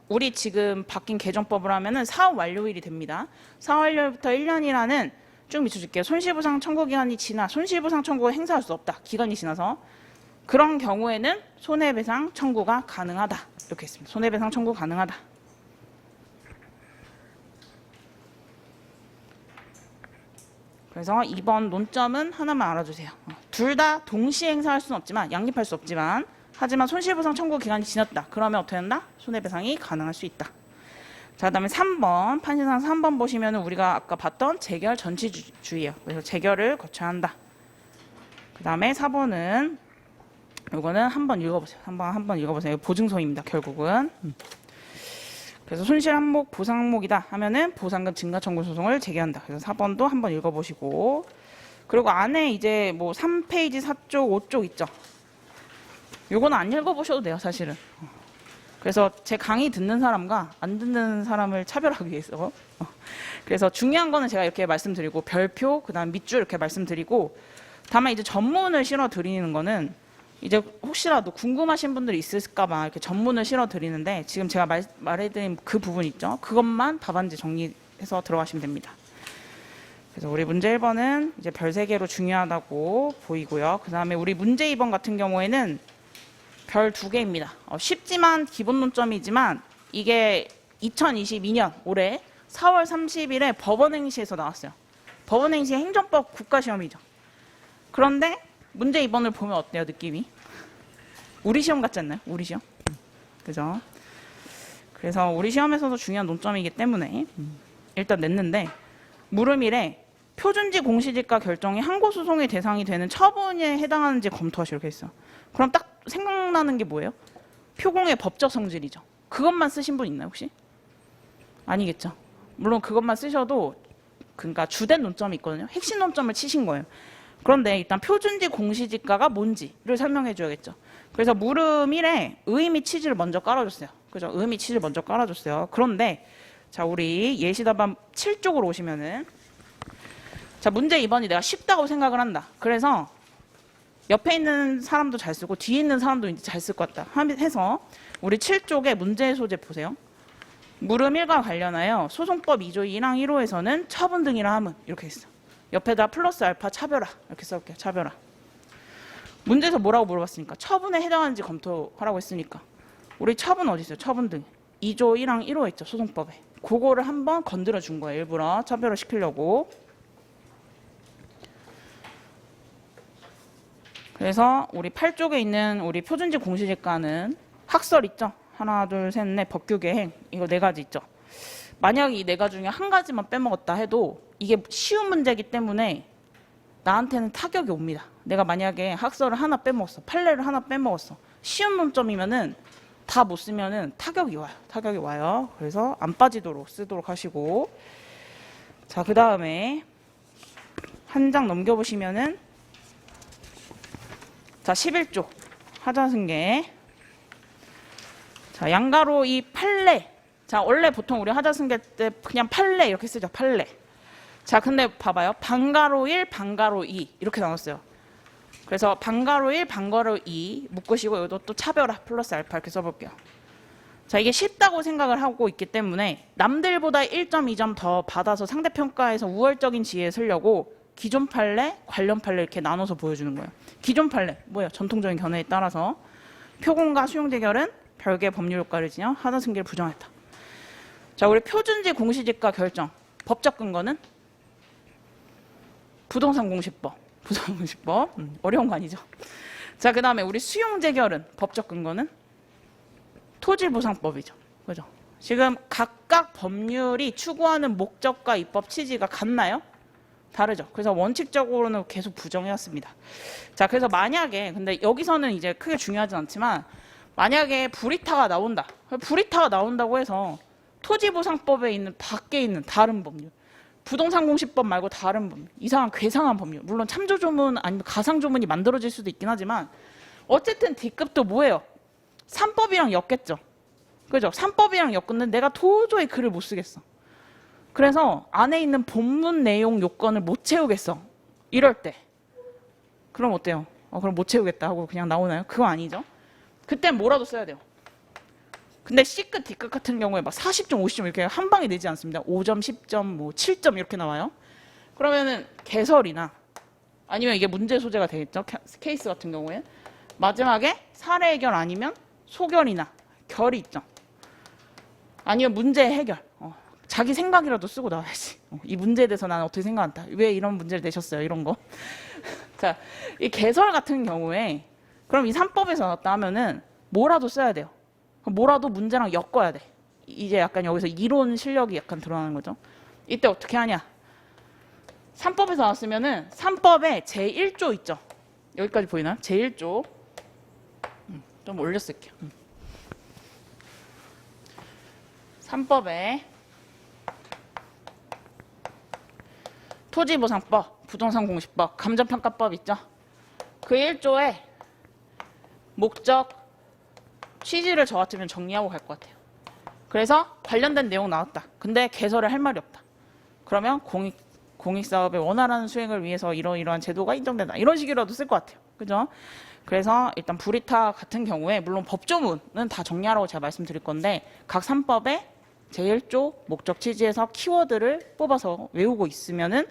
우리 지금 바뀐 개정법을 하면은 사업 완료일이 됩니다. 사업 완료일부터 1년이라는 쭉 밑쳐줄게요. 손실보상 청구 기간이 지나 손실보상 청구를 행사할 수 없다. 기간이 지나서. 그런 경우에는 손해배상 청구가 가능하다. 이렇게 했습니다. 손해배상 청구 가능하다. 그래서 이번 논점은 하나만 알아주세요. 둘 다 동시에 행사할 수는 없지만 양립할 수 없지만 하지만 손실보상 청구 기간이 지났다. 그러면 어떻게 한다? 손해배상이 가능할 수 있다. 자, 그다음에 3번 판시상 3번 보시면은 우리가 아까 봤던 재결 전치주의예요. 그래서 재결을 거쳐야 한다. 그다음에 4번은 요거는 한번 읽어보세요. 한번 읽어보세요. 보증서입니다. 결국은. 그래서 손실 항목, 보상 항목이다 하면은 보상금 증가 청구 소송을 제기한다. 그래서 4번도 한번 읽어보시고 그리고 안에 이제 뭐 3페이지 4쪽, 5쪽 있죠. 요거는 안 읽어보셔도 돼요, 사실은. 그래서 제 강의 듣는 사람과 안 듣는 사람을 차별하기 위해서. 그래서 중요한 거는 제가 이렇게 말씀드리고 별표, 그다음 밑줄 이렇게 말씀드리고 다만 이제 전문을 실어 드리는 거는 이제 혹시라도 궁금하신 분들이 있을까봐 이렇게 전문을 실어 드리는데 지금 제가 말해드린 그 부분 있죠. 그것만 답안지 정리해서 들어가시면 됩니다. 그래서 우리 문제 1번은 이제 별 3개로 중요하다고 보이고요. 그 다음에 우리 문제 2번 같은 경우에는 별 2개입니다. 쉽지만 기본 논점이지만 이게 2022년 올해 4월 30일에 법원행시에서 나왔어요. 법원행시 행정법 국가시험이죠. 그런데 문제 2번을 보면 어때요, 느낌이? 우리 시험 같지 않나요? 우리 시험. 그죠? 그래서 우리 시험에서도 중요한 논점이기 때문에 일단 냈는데 물음일에 표준지 공시지가 결정이 항고소송의 대상이 되는 처분에 해당하는지 검토하시오 이렇게 했어. 그럼 딱 생각나는 게 뭐예요? 표공의 법적 성질이죠. 그것만 쓰신 분 있나요, 혹시? 아니겠죠. 물론 그것만 쓰셔도 그러니까 주된 논점이 있거든요. 핵심 논점을 치신 거예요. 그런데 일단 표준지 공시지가가 뭔지를 설명해 줘야겠죠. 그래서 물음 1에 의미 취지를 먼저 깔아줬어요. 그죠? 의미 취지를 먼저 깔아줬어요. 그런데 자, 우리 예시답안 7쪽으로 오시면은 자, 문제 2번이 내가 쉽다고 생각을 한다. 그래서 옆에 있는 사람도 잘 쓰고 뒤에 있는 사람도 이제 잘 쓸 것 같다 해서 우리 7쪽에 문제 소재 보세요. 물음 1과 관련하여 소송법 2조 1항 1호에서는 처분 등이라 함은 이렇게 했어. 옆에다 플러스 알파 차별화 이렇게 써볼게요. 차별화. 문제에서 뭐라고 물어봤으니까 처분에 해당하는지 검토하라고 했으니까 우리 처분 어디 있어요? 처분 등 2조 1항 1호 있죠. 소송법에. 그거를 한번 건드려 준 거예요. 일부러 차별화 시키려고. 그래서 우리 8쪽에 있는 우리 표준지 공시지가는 학설 있죠. 하나, 둘, 셋, 넷 법규계행 이거 4가지 있죠. 만약 이 4가지 중에 한 가지만 빼먹었다 해도 이게 쉬운 문제이기 때문에 나한테는 타격이 옵니다. 내가 만약에 학설을 하나 빼먹었어. 판례를 하나 빼먹었어. 쉬운 논점이면은 다 못 쓰면은 타격이 와요. 타격이 와요. 그래서 안 빠지도록 쓰도록 하시고 자, 그 다음에 한 장 넘겨보시면은 자, 11조 하자승계. 자, 양가로 이 판례. 자, 원래 보통 우리 하자승계 때 그냥 판례 이렇게 쓰죠. 판례. 자, 근데 봐봐요. 반가로 1, 반가로 2 이렇게 나눴어요. 그래서 반가로 1, 반가로 2 묶으시고 이것도 또 차별화 플러스 알파 이렇게 써볼게요. 자, 이게 쉽다고 생각을 하고 있기 때문에 남들보다 1.2점 더 받아서 상대평가에서 우월적인 지혜에 쓰려고 기존 판례, 관련 판례 이렇게 나눠서 보여주는 거예요. 기존 판례 뭐예요? 전통적인 견해에 따라서 표공과 수용재결은 별개 법률 효과를 지녀 하자승계를 부정했다. 자, 우리 표준지 공시지가 결정 법적 근거는 부동산 공시법. 부동산 공시법. 어려운 거 아니죠? 자, 그 다음에 우리 수용재결은 법적 근거는 토지보상법이죠. 그죠? 지금 각각 법률이 추구하는 목적과 입법 취지가 같나요? 다르죠. 그래서 원칙적으로는 계속 부정해왔습니다. 자, 그래서 만약에 근데 여기서는 이제 크게 중요하진 않지만 만약에 불이타가 나온다. 불이타가 나온다고 해서 토지보상법에 있는 밖에 있는 다른 법률 부동산 공시법 말고 다른 법률 이상한 괴상한 법률 물론 참조조문 아니면 가상조문이 만들어질 수도 있긴 하지만 어쨌든 D급도 뭐예요? 3법이랑 엮겠죠. 그죠? 3법이랑 엮는데 내가 도저히 글을 못 쓰겠어. 그래서 안에 있는 본문 내용 요건을 못 채우겠어. 이럴 때. 그럼 어때요? 그럼 못 채우겠다 하고 그냥 나오나요? 그거 아니죠. 그땐 뭐라도 써야 돼요. 근데 C끝, D끝 같은 경우에 막 40점, 50점 이렇게 한 방에 내지 않습니다. 5점, 10점, 뭐 7점 이렇게 나와요. 그러면은 개설이나 아니면 이게 문제 소재가 되겠죠. 케이스 같은 경우에 마지막에 사례 해결 아니면 소결이나 결이 있죠. 아니면 문제 해결. 자기 생각이라도 쓰고 나와야지. 이 문제에 대해서 나는 어떻게 생각한다. 왜 이런 문제를 내셨어요. 이런 거. 자, 이 개설 같은 경우에 그럼 이 3법에서 나왔다 하면은 뭐라도 써야 돼요. 뭐라도 문제랑 엮어야 돼. 이제 약간 여기서 이론 실력이 약간 드러나는 거죠. 이때 어떻게 하냐. 3법에서 나왔으면은 3법에 제1조 있죠. 여기까지 보이나요? 제1조. 좀 올려쓸게요. 3법에 토지보상법, 부동산공시법, 감정평가법 있죠. 그 1조에 목적, 취지를 저 같으면 정리하고 갈 것 같아요. 그래서 관련된 내용 나왔다. 근데 개설을 할 말이 없다. 그러면 공익사업의 원활한 수행을 위해서 이러이러한 제도가 인정된다. 이런 식이라도 쓸 것 같아요. 그죠? 그래서 일단 불이타 같은 경우에 물론 법조문은 다 정리하라고 제가 말씀드릴 건데 각 3법의 제1조 목적 취지에서 키워드를 뽑아서 외우고 있으면은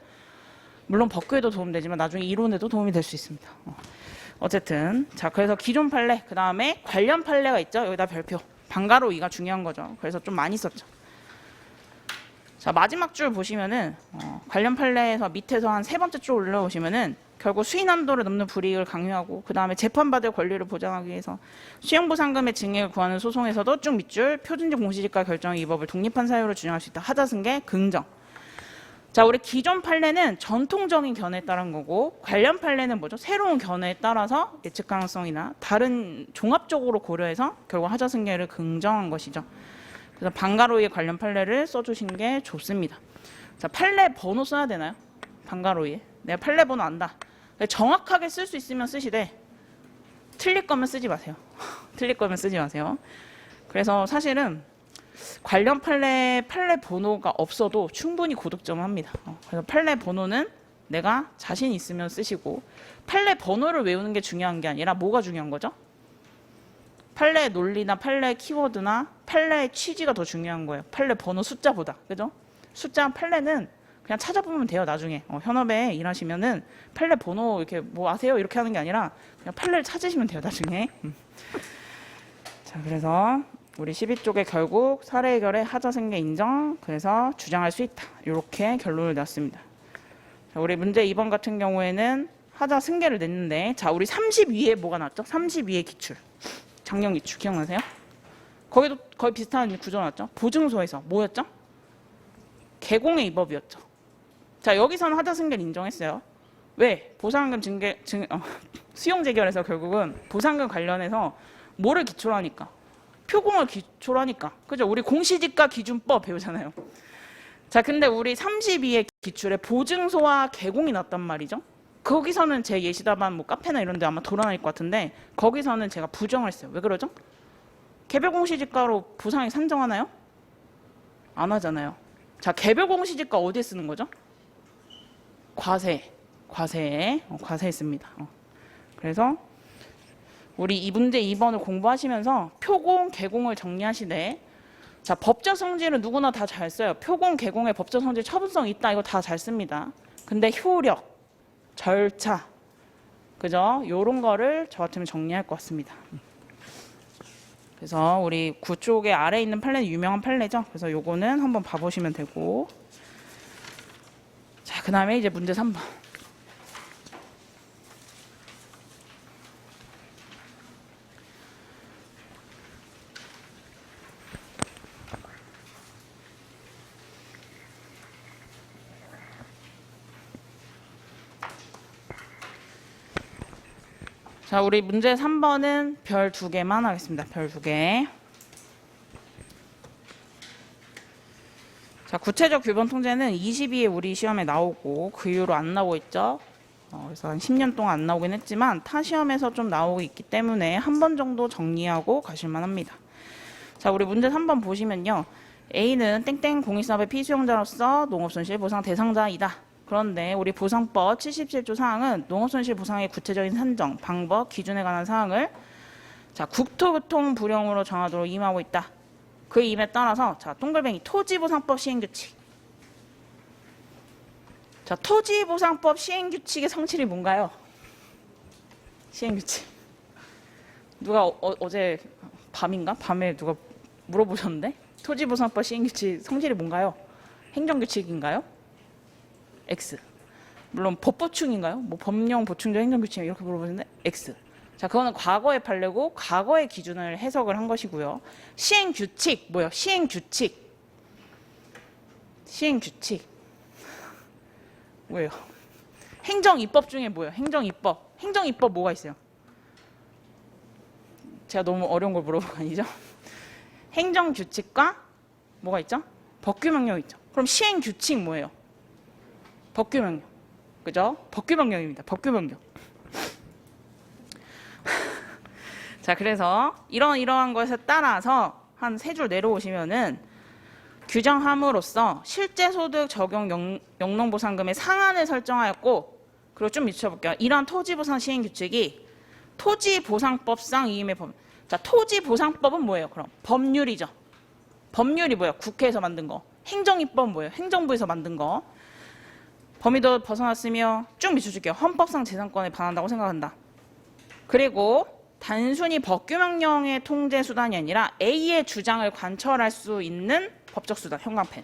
물론 법규에도 도움되지만 나중에 이론에도 도움이 될 수 있습니다. 어쨌든 자 그래서 기존 판례 그 다음에 관련 판례가 있죠. 여기다 별표 방가로이가 중요한 거죠. 그래서 좀 많이 썼죠. 자 마지막 줄 보시면은 관련 판례에서 밑에서 한 세 번째 줄 올라오시면은 결국 수인 한도를 넘는 불이익을 강요하고 그 다음에 재판받을 권리를 보장하기 위해서 수용보상금의 증액을 구하는 소송에서도 쭉 밑줄 표준적 공시지가 결정의 이 법을 독립한 사유로 준용할 수 있다. 하자승계 긍정. 자 우리 기존 판례는 전통적인 견해에 따른 거고 관련 판례는 뭐죠? 새로운 견해에 따라서 예측 가능성이나 다른 종합적으로 고려해서 결국 하자승계를 긍정한 것이죠. 그래서 방가로이의 관련 판례를 써주신 게 좋습니다. 자 판례 번호 써야 되나요? 방가로이에 내가 판례 번호 안다. 정확하게 쓸 수 있으면 쓰시되 틀릴 거면 쓰지 마세요. 틀릴 거면 쓰지 마세요. 그래서 사실은 관련 판례 번호가 없어도 충분히 고득점을 합니다. 그래서 판례 번호는 내가 자신 있으면 쓰시고 판례 번호를 외우는 게 중요한 게 아니라 뭐가 중요한 거죠? 판례 논리나 판례 키워드나 판례의 취지가 더 중요한 거예요. 판례 번호 숫자보다. 그죠? 숫자 판례는 그냥 찾아보면 돼요. 나중에 현업에 일하시면은 판례 번호 이렇게 뭐 아세요? 이렇게 하는 게 아니라 그냥 판례를 찾으시면 돼요. 나중에. 자 그래서 우리 12쪽에 결국 사례 해결의 하자승계 인정 그래서 주장할 수 있다. 이렇게 결론을 내었습니다. 자, 우리 문제 2번 같은 경우에는 하자승계를 냈는데 자 우리 32에 뭐가 나왔죠? 32에 기출. 작년 기출 기억나세요? 거기도 거의 비슷한 구조 나왔죠? 보증소에서 뭐였죠? 개공의 위법이었죠. 자 여기서는 하자승계를 인정했어요. 왜? 보상금 수용 재결에서 결국은 보상금 관련해서 뭐를 기초로 하니까? 표공을 기초로 하니까. 그죠? 우리 공시지가 기준법 배우잖아요. 자 근데 우리 32의 기출에 보증소와 개공이 났단 말이죠. 거기서는 제 예시답안 뭐 카페나 이런 데 아마 돌아다닐 것 같은데 거기서는 제가 부정을 했어요. 왜 그러죠? 개별 공시지가로 보상이 산정하나요? 안 하잖아요. 자 개별 공시지가 어디에 쓰는 거죠? 과세에 씁니다. 그래서 우리 이 문제 2번을 공부하시면서 표공, 개공을 정리하시되 자 법적 성질은 누구나 다 잘 써요. 표공, 개공의 법적 성질 처분성 있다. 이거 다 잘 씁니다. 근데 효력, 절차, 그죠? 요런 거를 저 같으면 정리할 것 같습니다. 그래서 우리 9쪽에 아래에 있는 판례는 유명한 판례죠. 그래서 요거는 한번 봐보시면 되고 자, 그 다음에 이제 문제 3번. 자, 우리 문제 3번은 별 2개만 하겠습니다. 별 2개. 자, 구체적 규범 통제는 22에 우리 시험에 나오고 그 이후로 안 나오고 있죠. 그래서 한 10년 동안 안 나오긴 했지만 타 시험에서 좀 나오고 있기 때문에 한 번 정도 정리하고 가실만 합니다. 자, 우리 문제 3번 보시면요. A는 땡땡 공익사업의 피수용자로서 농업손실 보상 대상자이다. 그런데 우리 보상법 77조 사항은 농업손실 보상의 구체적인 산정, 방법, 기준에 관한 사항을 자, 국토교통 부령으로 정하도록 임하고 있다. 그 임에 따라서 자, 동글뱅이 토지보상법 시행규칙. 자, 토지보상법 시행규칙의 성질이 뭔가요? 시행규칙. 누가 어제 밤인가? 밤에 누가 물어보셨는데? 토지보상법 시행규칙 성질이 뭔가요? 행정규칙인가요? X. 물론 법보충인가요? 뭐 법령 보충조 행정규칙 이렇게 물어보는데 X. 자, 그거는 과거에 판례고 과거의 기준을 해석을 한 것이고요. 시행규칙 뭐예요? 시행규칙. 시행규칙. 뭐예요? 행정입법 중에 뭐예요? 행정입법. 행정입법 뭐가 있어요? 제가 너무 어려운 걸 물어본 거 아니죠? 행정규칙과 뭐가 있죠? 법규명령 있죠. 그럼 시행규칙 뭐예요? 법규명령. 그죠? 법규명령입니다. 법규명령. 자, 그래서 이러한 것에 따라서 한 세 줄 내려오시면은 규정함으로써 실제 소득 적용 영농보상금의 상한을 설정하였고, 그리고 좀 미쳐볼게요. 이러한 토지보상 시행규칙이 토지보상법상 이임의 법. 자, 토지보상법은 뭐예요? 그럼 법률이죠. 법률이 뭐예요? 국회에서 만든 거. 행정입법은 뭐예요? 행정부에서 만든 거. 범위도 벗어났으며 쭉 미쳐줄게요. 헌법상 재산권에 반한다고 생각한다. 그리고 단순히 법규명령의 통제 수단이 아니라 A의 주장을 관철할 수 있는 법적 수단, 형광펜.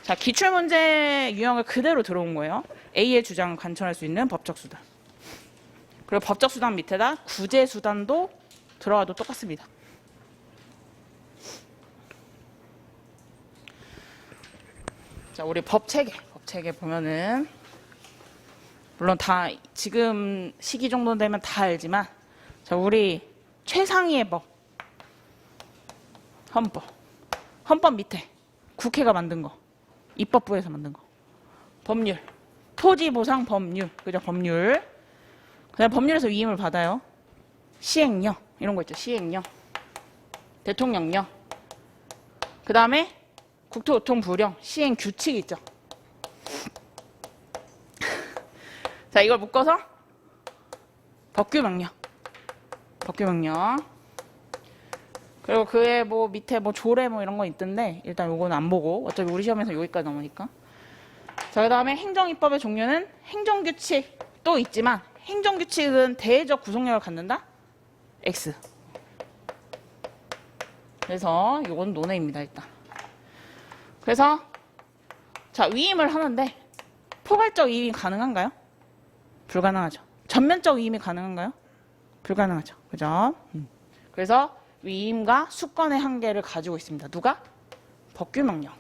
자, 기출문제 유형을 그대로 들어온 거예요. A의 주장을 관철할 수 있는 법적 수단. 그리고 법적 수단 밑에다 구제 수단도 들어와도 똑같습니다. 자, 우리 법체계 보면은 물론 다 지금 시기 정도 되면 다 알지만, 자, 우리 최상위의 법, 헌법 밑에 국회가 만든 거, 입법부에서 만든 거, 법률, 토지보상 법률, 그죠? 법률. 그다음 법률에서 위임을 받아요. 시행령 이런 거 있죠. 시행령, 대통령령. 그 다음에 국토교통부령, 시행규칙 있죠. 자, 이걸 묶어서 법규명령. 그리고 그의 뭐 밑에 뭐 조례 뭐 이런 거 있던데 일단 요거는 안 보고 어차피 우리 시험에서 여기까지 나오니까. 자, 그 다음에 행정입법의 종류는 행정규칙도 있지만 행정규칙은 대외적 구속력을 갖는다? X. 그래서 요건 논외입니다, 일단. 그래서 자, 위임을 하는데 포괄적 위임이 가능한가요? 불가능하죠. 전면적 위임이 가능한가요? 불가능하죠. 그죠? 그래서 위임과 수권의 한계를 가지고 있습니다. 누가? 법규명령.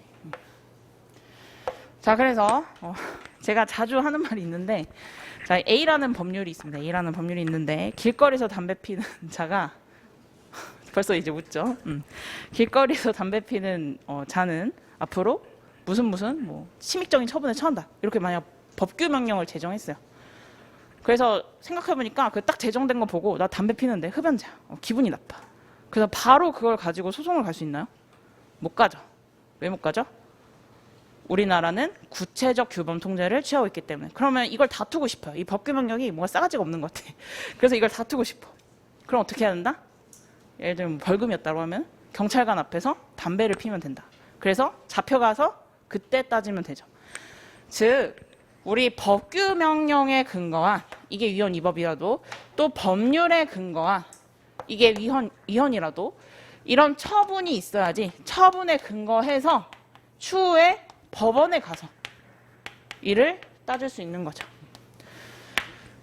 자, 그래서 제가 자주 하는 말이 있는데, 자, A라는 법률이 있습니다. A라는 법률이 있는데 길거리에서 담배 피는 자가 벌써 이제 웃죠. 길거리에서 담배 피는 자는 앞으로 무슨 뭐 침입적인 처분에 처한다. 이렇게 만약 법규명령을 제정했어요. 그래서 생각해보니까 그 딱 제정된 거 보고 나 담배 피는데 흡연자. 기분이 나빠. 그래서 바로 그걸 가지고 소송을 갈 수 있나요? 못 가죠. 왜 못 가죠? 우리나라는 구체적 규범 통제를 취하고 있기 때문에. 그러면 이걸 다투고 싶어요. 이 법규명령이 뭔가 싸가지가 없는 것 같아. 그래서 이걸 다투고 싶어. 그럼 어떻게 해야 된다? 예를 들면 뭐 벌금이었다고 하면 경찰관 앞에서 담배를 피면 된다. 그래서 잡혀가서 그때 따지면 되죠. 즉 우리 법규명령에 근거한 이게 위헌 위법이라도 또 법률에 근거한 이게 위헌이라도 이런 처분이 있어야지 처분에 근거해서 추후에 법원에 가서 이를 따질 수 있는 거죠.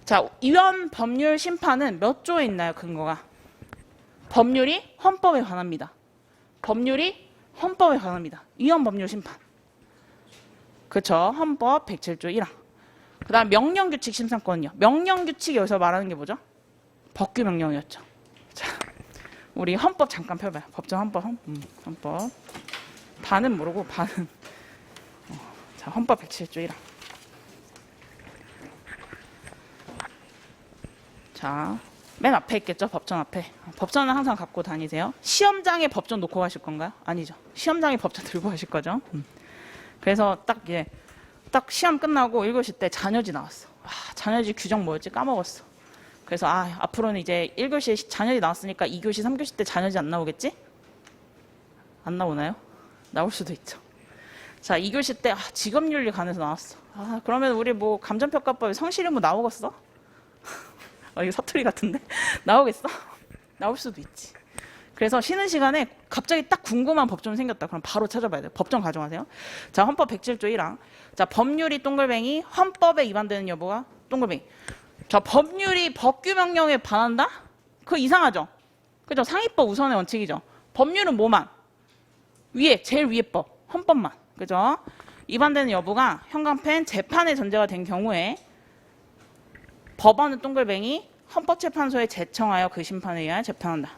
자, 위헌 법률 심판은 몇 조에 있나요? 근거가. 법률이 헌법에 관합니다. 법률이 헌법에 관합니다. 위헌 법률 심판. 그렇죠. 헌법 107조 1항. 그 다음 명령규칙 심사권은요. 명령규칙이 여기서 말하는 게 뭐죠? 법규명령이었죠. 자, 우리 헌법 잠깐 펴봐요. 법정 헌법. 반은 모르고 반은. 자, 헌법 107조 1항. 자, 맨 앞에 있겠죠, 법전 앞에. 법전은 항상 갖고 다니세요. 시험장에 법전 놓고 가실 건가요? 아니죠. 시험장에 법전 들고 가실 거죠. 그래서 딱 시험 끝나고 1교시 때 잔여지 나왔어. 잔여지 규정 뭐였지? 까먹었어. 그래서 앞으로는 이제 1교시에 잔여지 나왔으니까 2교시, 3교시 때 잔여지 안 나오겠지? 안 나오나요? 나올 수도 있죠. 자, 2교시 때 직업윤리 관해서 나왔어. 그러면 우리 뭐 감정평가법에 성실히 뭐 나오겠어? 이거 사투리 같은데? 나오겠어? 나올 수도 있지. 그래서 쉬는 시간에 갑자기 딱 궁금한 법전 생겼다. 그럼 바로 찾아봐야 돼요. 법전 가져가세요. 자, 헌법 107조 1항. 자, 법률이 동글뱅이, 헌법에 위반되는 여부가 동글뱅이. 자, 법률이 법규 명령에 반한다? 그거 이상하죠? 그죠? 상위법 우선의 원칙이죠. 법률은 뭐만? 제일 위에 법, 헌법만. 그죠? 위반되는 여부가 형광펜 재판의 전제가 된 경우에 법원은 동글뱅이 헌법재판소에 제청하여 그 심판에 의하여 재판한다.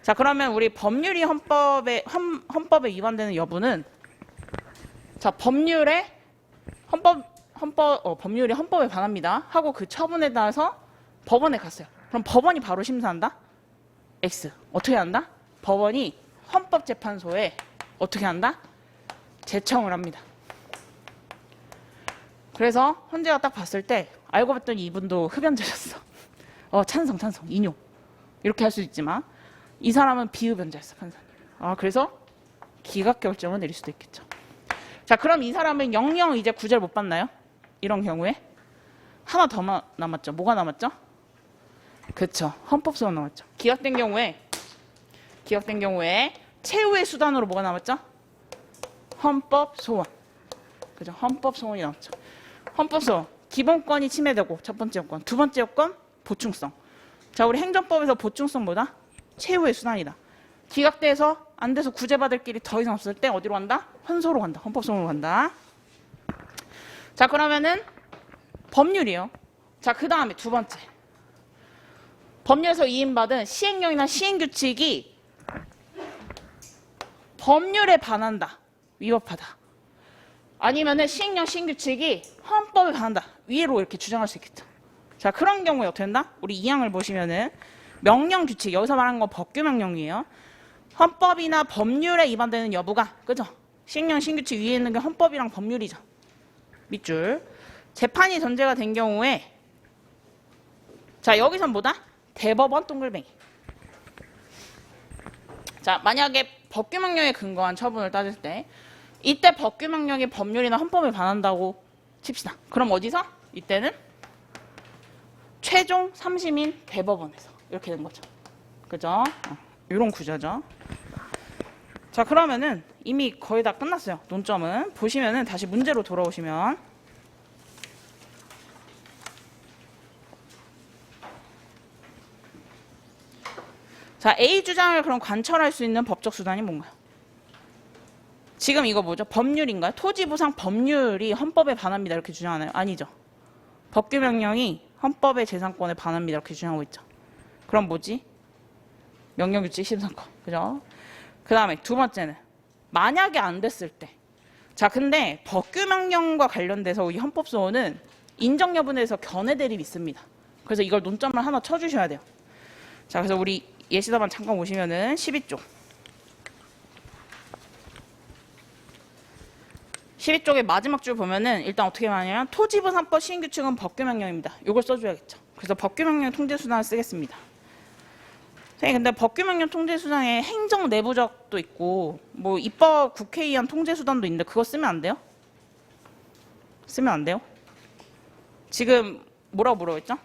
자, 그러면 우리 법률이 헌법에 위반되는 여부는 자, 법률이 헌법에 반합니다 하고 그 처분에 따라서 법원에 갔어요. 그럼 법원이 바로 심사한다? X. 어떻게 한다? 법원이 헌법재판소에 어떻게 한다? 제청을 합니다. 그래서 헌재가 딱 봤을 때 알고 봤더니 이분도 흡연자셨어. 찬성, 인용. 이렇게 할 수 있지만 이 사람은 비흡연자였어, 판사님. 그래서 기각 결정을 내릴 수도 있겠죠. 자, 그럼 이 사람은 영영 이제 구제를 못 받나요? 이런 경우에 하나 더 남았죠. 뭐가 남았죠? 그렇죠. 헌법소원 남았죠. 기각된 경우에 최후의 수단으로 뭐가 남았죠? 헌법소원. 그죠? 헌법소원이 남았죠. 헌법소원. 기본권이 침해되고 첫 번째 요건. 두 번째 요건 보충성. 자, 우리 행정법에서 보충성보다 최후의 수단이다. 기각돼서 안 돼서 구제받을 길이 더 이상 없을 때 어디로 간다? 헌소로 간다. 헌법소원으로 간다. 자, 그러면은 법률이요. 자, 그 다음에 두 번째. 법률에서 이인받은 시행령이나 시행규칙이 법률에 반한다. 위법하다. 아니면은 시행령, 시행규칙이 헌법에 반한다. 위로 이렇게 주장할 수 있겠죠. 자, 그런 경우에 어떻게 된다? 우리 2항을 보시면은 명령규칙, 여기서 말하는 건 법규명령이에요. 헌법이나 법률에 위반되는 여부가, 그죠? 시행령, 시행규칙 위에 있는 게 헌법이랑 법률이죠. 밑줄. 재판이 전제가 된 경우에 자, 여기선 뭐다? 대법원 동글뱅이. 자, 만약에 법규명령에 근거한 처분을 따질 때 이때 법규명령이 법률이나 헌법에 반한다고 칩시다. 그럼 어디서? 이때는 최종 3심인 대법원에서 이렇게 된 거죠. 그죠? 이런 구조죠. 자, 그러면은 이미 거의 다 끝났어요. 논점은. 보시면은 다시 문제로 돌아오시면 자, A 주장을 그럼 관철할 수 있는 법적 수단이 뭔가요? 지금 이거 뭐죠? 법률인가요? 토지보상 법률이 헌법에 반합니다 이렇게 주장하나요? 아니죠. 법규명령이 헌법의 재산권에 반합니다 이렇게 주장하고 있죠. 그럼 뭐지? 명령규칙 심사권. 그죠? 그 다음에 두 번째는 만약에 안 됐을 때. 자, 근데 법규명령과 관련돼서 이 헌법소원은 인정 여부에 대해서 견해 대립이 있습니다. 그래서 이걸 논점을 하나 쳐주셔야 돼요. 자, 그래서 우리 예시답안 잠깐 보시면은 12쪽. 12쪽의 마지막 줄 보면은 일단 어떻게 말하냐면 토지보상법 시행규칙은 법규명령입니다. 이걸 써줘야겠죠. 그래서 법규명령 통제수단을 쓰겠습니다. 근데 법규명령 통제수단에 행정 내부적도 있고 뭐 입법 국회의원 통제수단도 있는데 그거 쓰면 안 돼요? 쓰면 안 돼요? 지금 뭐라고 물어봤죠?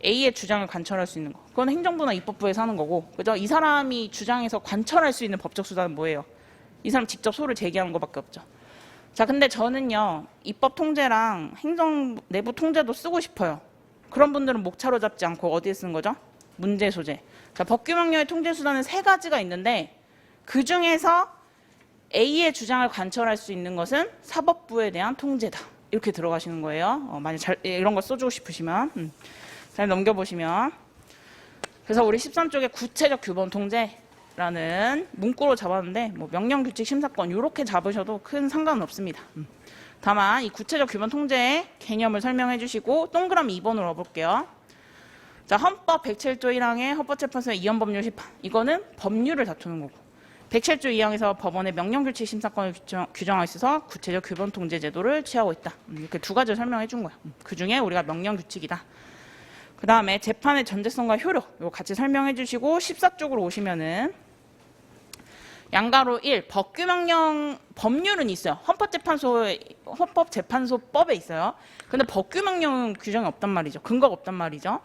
A의 주장을 관철할 수 있는 거. 그건 행정부나 입법부에서 하는 거고. 그죠? 이 사람이 주장해서 관철할 수 있는 법적 수단은 뭐예요? 이 사람 직접 소를 제기하는 것밖에 없죠. 자, 근데 저는요. 입법 통제랑 행정 내부 통제도 쓰고 싶어요. 그런 분들은 목차로 잡지 않고 어디에 쓰는 거죠? 문제 소재. 자, 법규명령의 통제 수단은 세 가지가 있는데 그 중에서 A의 주장을 관철할 수 있는 것은 사법부에 대한 통제다. 이렇게 들어가시는 거예요. 만약 이런 거 써주고 싶으시면. 잘 넘겨보시면. 그래서 우리 13쪽에 구체적 규범 통제라는 문구로 잡았는데 뭐 명령규칙 심사권 이렇게 잡으셔도 큰 상관은 없습니다. 다만 이 구체적 규범 통제의 개념을 설명해 주시고 동그라미 2번으로 넣어볼게요. 자, 헌법 107조 1항의 헌법재판소의 이원 법률 심판. 이거는 법률을 다투는 거고. 107조 2항에서 법원의 명령규칙 심사권을 규정하고 있어서 구체적 규범 통제 제도를 취하고 있다. 이렇게 두 가지를 설명해 준 거야. 그 중에 우리가 명령규칙이다. 그 다음에 재판의 전제성과 효력. 이거 같이 설명해 주시고 14쪽으로 오시면은 양가로 1. 법규명령 법률은 있어요. 헌법재판소법에 있어요. 근데 법규명령은 규정이 없단 말이죠. 근거가 없단 말이죠.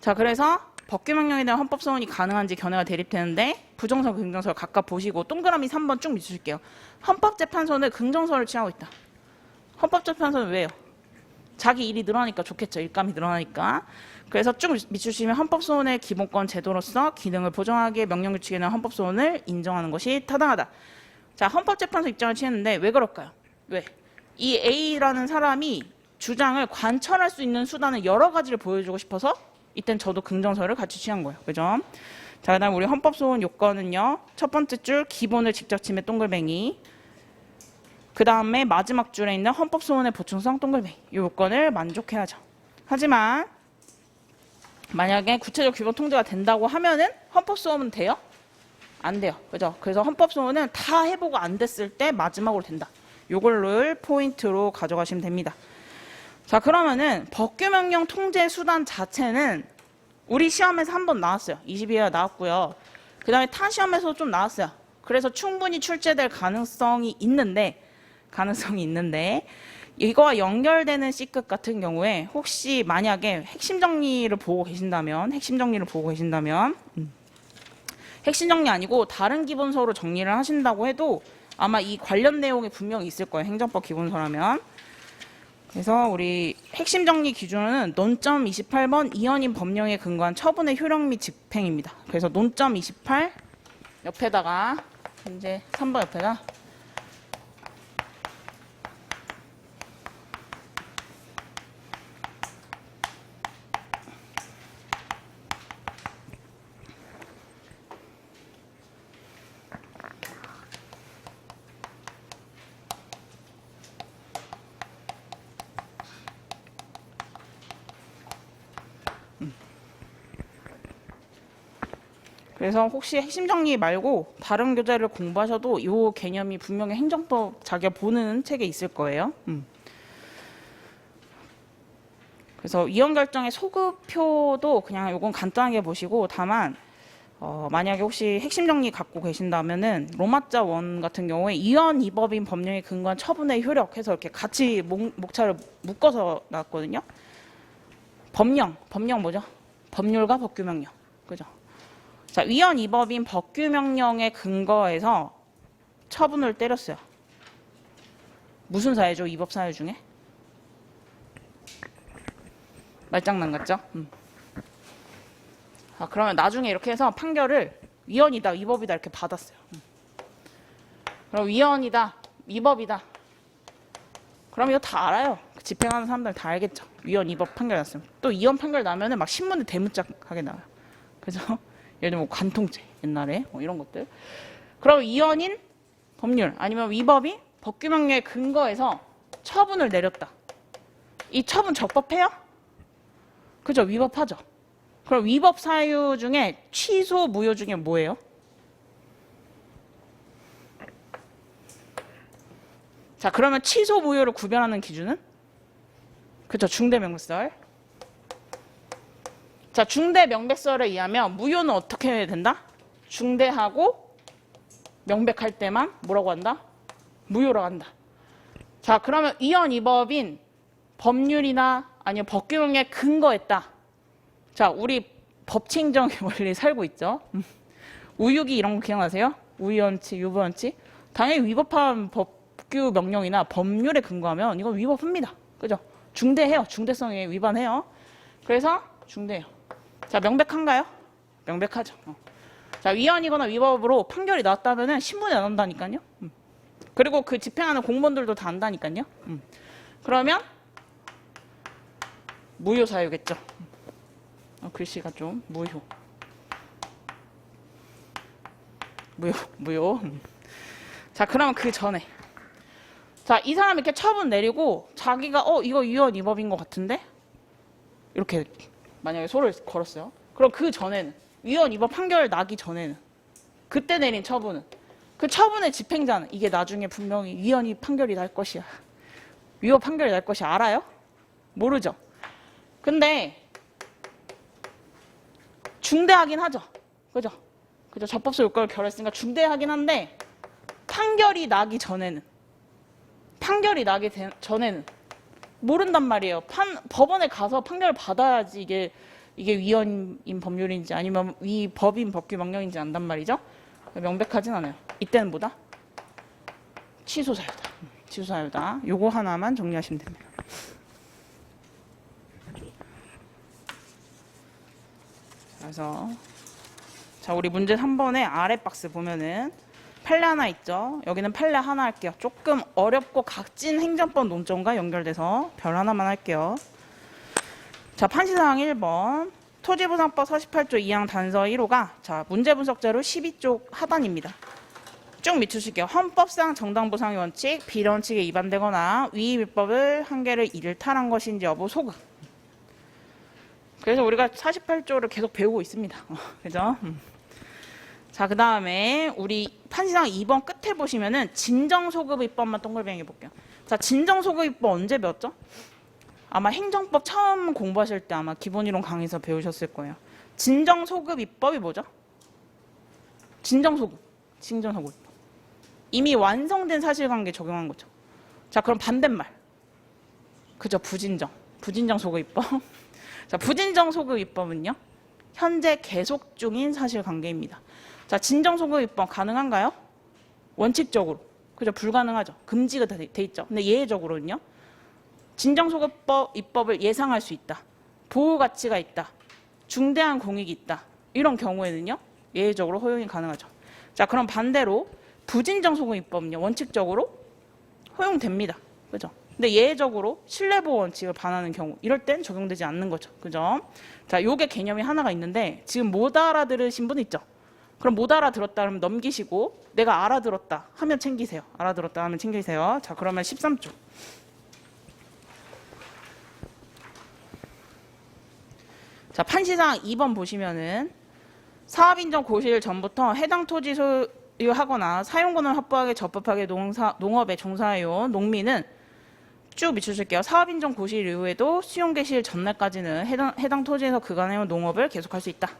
자, 그래서 법규명령에 대한 헌법소원이 가능한지 견해가 대립되는데 부정설, 긍정설 각각 보시고 동그라미 3번 쭉 밑줄게요. 헌법재판소는 긍정설을 취하고 있다. 헌법재판소는 왜요? 자기 일이 늘어나니까 좋겠죠. 일감이 늘어나니까. 그래서 쭉 밑주시면 헌법소원의 기본권 제도로서 기능을 보장하기에 명령규칙에 대한 헌법소원을 인정하는 것이 타당하다. 자, 헌법재판소 입장을 취했는데 왜 그럴까요? 왜? 이 A라는 사람이 주장을 관철할 수 있는 수단을 여러 가지를 보여주고 싶어서 이땐 저도 긍정설을 같이 취한 거예요. 그죠? 자, 그다음 우리 헌법소원 요건은요. 첫 번째 줄 기본을 직접 침해 동글뱅이. 그 다음에 마지막 줄에 있는 헌법소원의 보충성 동글뱅이. 이 요건을 만족해야죠. 하지만 만약에 구체적 규범 통제가 된다고 하면은 헌법소원은 돼요? 안 돼요. 그죠? 그래서 헌법소원은 다 해보고 안 됐을 때 마지막으로 된다. 요걸를 포인트로 가져가시면 됩니다. 자, 그러면은 법규명령 통제 수단 자체는 우리 시험에서 한 번 나왔어요. 22회 나왔고요. 그 다음에 타 시험에서 좀 나왔어요. 그래서 충분히 출제될 가능성이 있는데 이거와 연결되는 C급 같은 경우에 혹시 만약에 핵심 정리를 보고 계신다면 핵심 정리 아니고 다른 기본서로 정리를 하신다고 해도 아마 이 관련 내용이 분명히 있을 거예요. 행정법 기본서라면. 그래서 우리 핵심 정리 기준은 논점 28번 이현임 법령에 근거한 처분의 효력 및 집행입니다. 그래서 논점 28 옆에다가 이제 3번 옆에다 그래서 혹시 핵심 정리 말고 다른 교재를 공부하셔도 이 개념이 분명히 행정법 자기가 보는 책에 있을 거예요. 그래서 위헌 결정의 소급표도 그냥 요건 간단하게 보시고 다만 만약에 혹시 핵심 정리 갖고 계신다면은 로마자 원 같은 경우에 이원 이법인 법령에 근거한 처분의 효력해서 이렇게 같이 목차를 묶어서 나왔거든요. 법령 뭐죠? 법률과 법규명령. 그죠? 자, 위헌 이법인 법규명령에 근거해서 처분을 때렸어요. 무슨 사유죠? 이법 사유 중에? 말장난 같죠? 아, 그러면 나중에 이렇게 해서 판결을 위헌이다, 위법이다 이렇게 받았어요. 그럼 위헌이다, 위법이다. 그럼 이거 다 알아요. 집행하는 사람들 다 알겠죠. 위헌, 위법 판결 났으면. 또 위헌 판결 나면은 막 신문에 대문짝하게 나와요. 그죠? 예를 들면 뭐 관통죄 옛날에 뭐 이런 것들. 그럼 위헌인 법률 아니면 위법이 법규명령에 근거해서 처분을 내렸다. 이 처분 적법해요? 그죠? 위법하죠. 그럼 위법 사유 중에 취소 무효 중에 뭐예요? 자, 그러면 취소 무효를 구별하는 기준은? 그죠? 중대명백설. 자, 중대명백설에 의하면 무효는 어떻게 해야 된다? 중대하고 명백할 때만 뭐라고 한다? 무효라고 한다. 자, 그러면 위헌 위법인 법률이나 아니면 법규명령에 근거했다. 자, 우리 법치행정의 원리 살고 있죠. 우유기 이런 거 기억나세요? 우유원칙, 유보원칙. 당연히 위법한 법규명령이나 법률에 근거하면 이건 위법합니다. 그죠? 중대해요. 중대성에 위반해요. 그래서 중대해요. 자, 명백한가요? 명백하죠. 자, 위헌이거나 위법으로 판결이 나왔다면은 신문에 나온다니까요. 그리고 그 집행하는 공무원들도 다 안다니까요. 그러면 무효 사유겠죠. 글씨가 좀 무효. 자, 그러면 그 전에 자, 이 사람이 이렇게 처분 내리고 자기가 이거 위헌 위법인 것 같은데 이렇게 만약에 소를 걸었어요. 그럼 그 전에는 위헌 위법 판결 나기 전에는 그때 내린 처분은 그 처분의 집행자는 이게 나중에 분명히 위헌 판결이 날 것이야. 위헌 판결이 날 것이 알아요? 모르죠. 근데 중대하긴 하죠. 그죠? 그죠? 적법소 요건을 결했으니까 중대하긴 한데 판결이 나기 전에는 모른단 말이에요. 법원에 가서 판결을 받아야지 이게 위헌인 법률인지 아니면 위법인 법규 명령인지 안단 말이죠. 명백하진 않아요. 이때는 뭐다? 취소사유다. 취소사유다. 요거 하나만 정리하시면 됩니다. 그래서 자, 우리 문제 3번의 아래 박스 보면은 판례 하나 있죠. 여기는 판례 하나 할게요. 조금 어렵고 각진 행정법 논점과 연결돼서 별 하나만 할게요. 자, 판시사항 1번. 토지보상법 48조 2항 단서 1호가 자, 문제 분석자료 12쪽 하단입니다. 쭉 밑추실게요. 헌법상 정당보상의 원칙, 비례원칙에 위반되거나 위임일법을 한계를 일탈한 것인지 여부 소급. 그래서 우리가 48조를 계속 배우고 있습니다. 그죠? 자, 그 다음에 우리 판시상 2번 끝에 보시면은 진정소급입법만 동글뱅이 해볼게요. 자, 진정소급입법 언제 배웠죠? 아마 행정법 처음 공부하실 때 아마 기본이론 강의에서 배우셨을 거예요. 진정소급입법이 뭐죠? 진정소급. 이미 완성된 사실관계 적용한 거죠. 자, 그럼 반대말. 그죠? 부진정소급입법. 자, 부진정소급입법은요. 현재 계속 중인 사실관계입니다. 자, 진정소급입법 가능한가요? 원칙적으로. 그죠? 불가능하죠. 금지가 돼 있죠. 근데 예외적으로는요. 진정소급법 입법을 예상할 수 있다. 보호 가치가 있다. 중대한 공익이 있다. 이런 경우에는요. 예외적으로 허용이 가능하죠. 자, 그럼 반대로 부진정소급 입법은요. 원칙적으로 허용됩니다. 그죠? 근데 예외적으로 신뢰보호 원칙을 반하는 경우 이럴 땐 적용되지 않는 거죠. 그죠? 자, 요게 개념이 하나가 있는데 지금 못 알아들으신 분 있죠? 그럼 못 알아들었다 그러면 넘기시고 내가 알아들었다 하면 챙기세요. 알아들었다 하면 챙기세요. 자, 그러면 13조. 자, 판시상 2번 보시면은 사업인정 고시일 전부터 해당 토지 소유하거나 사용권을 확보하기 적법하게 농업에 종사해온 농민은 쭉 밑추실게요. 사업인정 고시일 이후에도 수용 개시일 전날까지는 해당 토지에서 그간의 농업을 계속할 수 있다.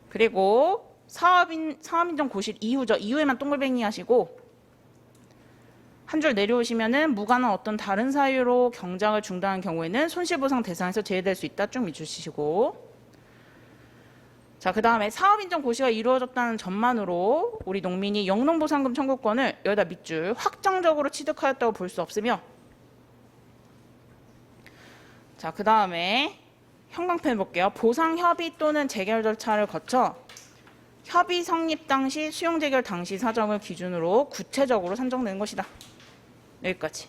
그리고 사업인정 고시일 이후죠. 이후에만 동글뱅이 하시고 한 줄 내려오시면은 무관한 어떤 다른 사유로 경작을 중단한 경우에는 손실보상 대상에서 제외될 수 있다. 쭉 밑주시고. 자, 그 다음에 사업인정 고시가 이루어졌다는 점만으로 우리 농민이 영농보상금 청구권을 여기다 밑줄 확정적으로 취득하였다고 볼 수 없으며, 자, 그 다음에 형광펜 해볼게요. 보상 협의 또는 재결 절차를 거쳐 협의 성립 당시 수용 재결 당시 사정을 기준으로 구체적으로 산정되는 것이다. 여기까지.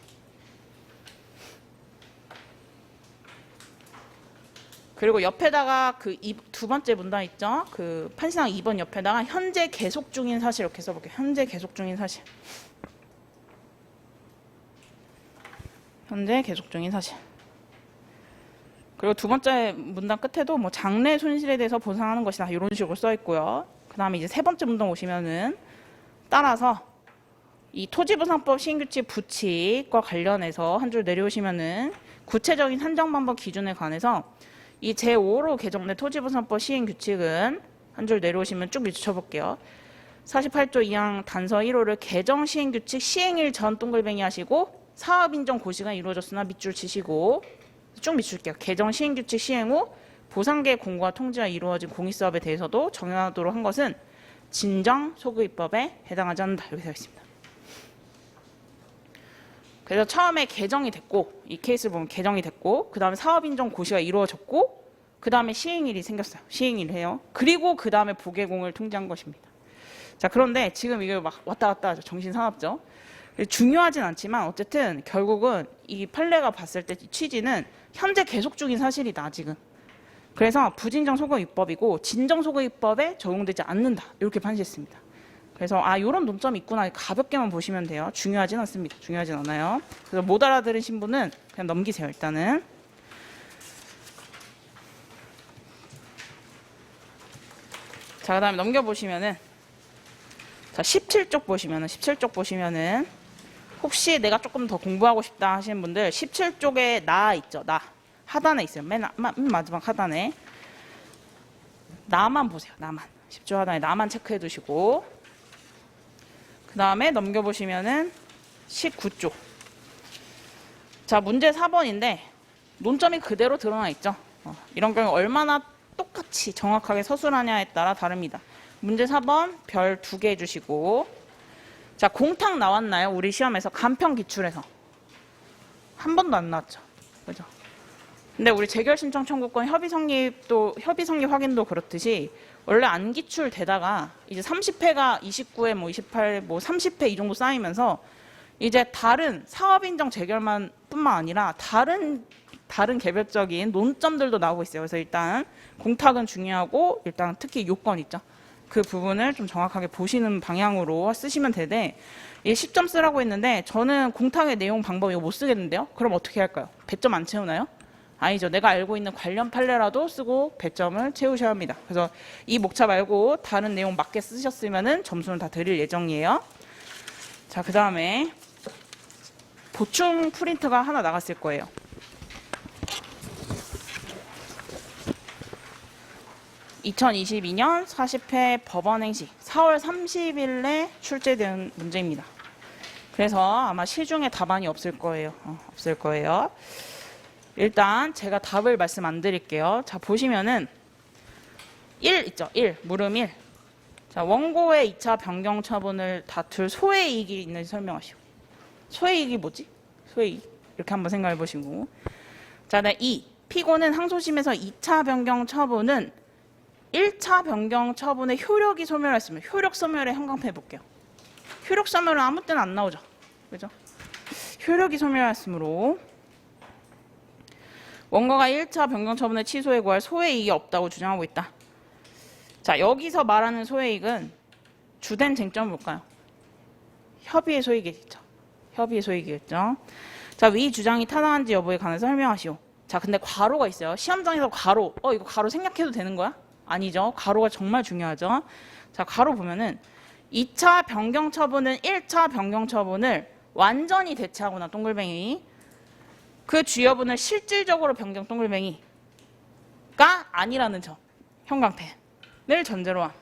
그리고 옆에다가 그 두 번째 문단 있죠? 그 판시상 2번 옆에다가 현재 계속 중인 사실 이렇게 써볼게요. 현재 계속 중인 사실. 현재 계속 중인 사실. 그리고 두 번째 문단 끝에도 뭐 장래 손실에 대해서 보상하는 것이다. 이런 식으로 써 있고요. 그 다음에 이제 세 번째 문단 오시면은 따라서 이 토지보상법 시행규칙 부칙과 관련해서 한 줄 내려오시면은 구체적인 산정 방법 기준에 관해서 이 제5로 개정된 토지보상법 시행규칙은 한 줄 내려오시면 쭉 밑쳐볼게요. 48조 2항 단서 1호를 개정 시행규칙 시행일 전 동글뱅이 하시고 사업인정 고시가 이루어졌으나 밑줄 치시고 쭉 밑줄게요. 개정 시행규칙 시행 후 보상계획 공고와 통지가 이루어진 공익사업에 대해서도 정하도록 한 것은 진정소급입법에 해당하지 않는다. 이렇게 되어 있습니다. 그래서 처음에 개정이 됐고 이 케이스를 보면 개정이 됐고 그 다음에 사업인정 고시가 이루어졌고 그 다음에 시행일이 생겼어요. 시행일을 해요. 그리고 그 다음에 부계공을 통지한 것입니다. 자, 그런데 지금 이거 막 왔다 갔다 하죠. 정신사납죠. 중요하진 않지만 어쨌든 결국은 이 판례가 봤을 때 취지는 현재 계속 중인 사실이다. 지금. 그래서 부진정소급입법이고 진정소급입법에 적용되지 않는다. 이렇게 판시했습니다. 그래서 요런 논점이 있구나 가볍게만 보시면 돼요. 중요하진 않습니다. 중요하진 않아요. 그래서 못 알아들으신 분은 그냥 넘기세요. 일단은. 자, 그 다음에 넘겨보시면은 자 17쪽 보시면은 혹시 내가 조금 더 공부하고 싶다 하시는 분들 17쪽에 나 있죠. 나 하단에 있어요. 맨 마지막 하단에 나만 보세요. 나만 10조 하단에 나만 체크해 두시고 그 다음에 넘겨보시면은 19쪽. 자, 문제 4번인데 논점이 그대로 드러나 있죠. 이런 경우 얼마나 똑같이 정확하게 서술하냐에 따라 다릅니다. 문제 4번 별 2개 해주시고 자, 공탁 나왔나요? 우리 시험에서 간편 기출에서 한 번도 안 나왔죠. 그죠? 근데 우리 재결 신청 청구권 협의 성립 확인도 그렇듯이 원래 안 기출되다가 이제 30회가 29회, 28회, 30회 이 정도 쌓이면서 이제 다른 사업 인정 재결만 뿐만 아니라 다른 개별적인 논점들도 나오고 있어요. 그래서 일단 공탁은 중요하고 일단 특히 요건 있죠. 그 부분을 좀 정확하게 보시는 방향으로 쓰시면 되는데 10점 쓰라고 했는데 저는 공탁의 내용 방법 이거 못 쓰겠는데요. 그럼 어떻게 할까요? 100점 안 채우나요? 아니죠. 내가 알고 있는 관련 판례라도 쓰고 100점을 채우셔야 합니다. 그래서 이 목차 말고 다른 내용 맞게 쓰셨으면 점수는 다 드릴 예정이에요. 자, 그 다음에 보충 프린트가 하나 나갔을 거예요. (2022년) 40회 법원행시 4월 30일에 출제된 문제입니다. 그래서 아마 시중에 답안이 없을 거예요. 없을 거예요. 일단 제가 답을 말씀 안 드릴게요. 자, 보시면은 1 있죠. 1 물음 1. 자, 원고의 2차 변경 처분을 다툴 소의 이익이 있는지 설명하시오. 소의 이익이 뭐지? 소의 이익. 이렇게 한번 생각해 보시고. 자, 네, 2. 피고는 항소심에서 2차 변경 처분은 1차 변경 처분의 효력이 소멸했으면 효력 소멸에 형광펜 해볼게요. 효력 소멸은 아무 때나 안 나오죠. 그죠? 효력이 소멸했으므로 원고가 1차 변경 처분의 취소에 구할 소의 이익이 없다고 주장하고 있다. 자, 여기서 말하는 소의 이익은 주된 쟁점은 뭘까요? 협의의 소이익이겠죠. 협의의 소이익이겠죠. 자, 위 주장이 타당한지 여부에 관해서 설명하시오. 자, 근데 괄호가 있어요. 시험장에서 괄호. 이거 괄호 생략해도 되는 거야? 아니죠. 괄호가 정말 중요하죠. 자, 괄호 보면은 2차 변경 처분은 1차 변경 처분을 완전히 대체하거나 동글뱅이 그 주여분을 실질적으로 변경 동글뱅이가 아니라는 점. 형광펜을 전제로 한.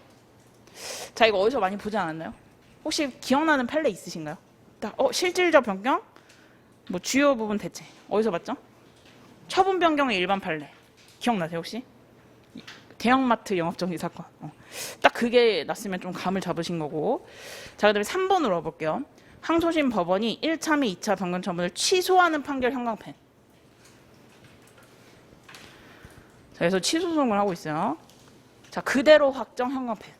자, 이거 어디서 많이 보지 않았나요? 혹시 기억나는 판례 있으신가요? 실질적 변경? 주요 부분 대체. 어디서 봤죠? 처분 변경의 일반 판례. 기억나세요, 혹시? 대형마트 영업정지 사건. 딱 그게 났으면 좀 감을 잡으신 거고. 자, 그다음에 3번으로 와볼게요. 항소심 법원이 1차 및 2차 변경 처분을 취소하는 판결 형광펜. 자, 그래서 취소 소송을 하고 있어요. 자, 그대로 확정 형광펜.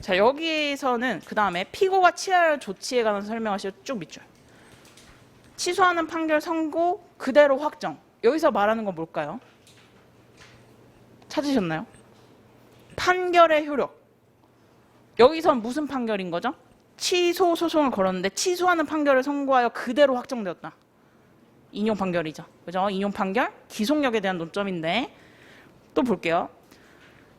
자, 여기서는 그 다음에 피고가 취할 조치에 관한 설명하시오. 쭉 밑줄. 취소하는 판결 선고 그대로 확정. 여기서 말하는 건 뭘까요? 찾으셨나요? 판결의 효력. 여기선 무슨 판결인 거죠? 취소 소송을 걸었는데 취소하는 판결을 선고하여 그대로 확정되었다. 인용 판결이죠. 그죠? 인용 판결, 기속력에 대한 논점인데 또 볼게요.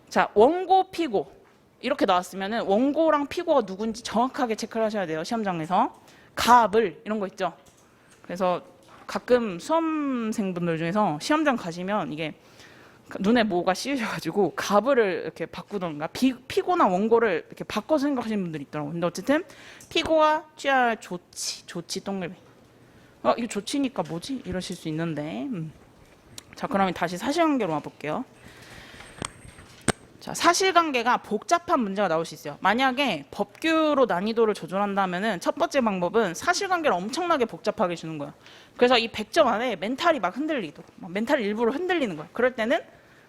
자, 원고, 피고 이렇게 나왔으면은 원고랑 피고가 누군지 정확하게 체크를 하셔야 돼요. 시험장에서. 갑을 이런 거 있죠. 그래서 가끔 수험생분들 중에서 시험장 가시면 이게 눈에 뭐가 씌우셔가지고 갑을 이렇게 바꾸던가 피고나 원고를 이렇게 바꿔서 생각하시는 분들이 있더라고요. 근데 어쨌든 피고가 취할 조치 동글뱅이. 이거 조치니까 뭐지? 이러실 수 있는데. 자, 그러면 다시 사실관계로 와볼게요. 자, 사실관계가 복잡한 문제가 나올 수 있어요. 만약에 법규로 난이도를 조절한다면은 첫 번째 방법은 사실관계를 엄청나게 복잡하게 주는 거예요. 그래서 이 100점 안에 멘탈이 막 흔들리도록, 멘탈이 일부러 흔들리는 거예요. 그럴 때는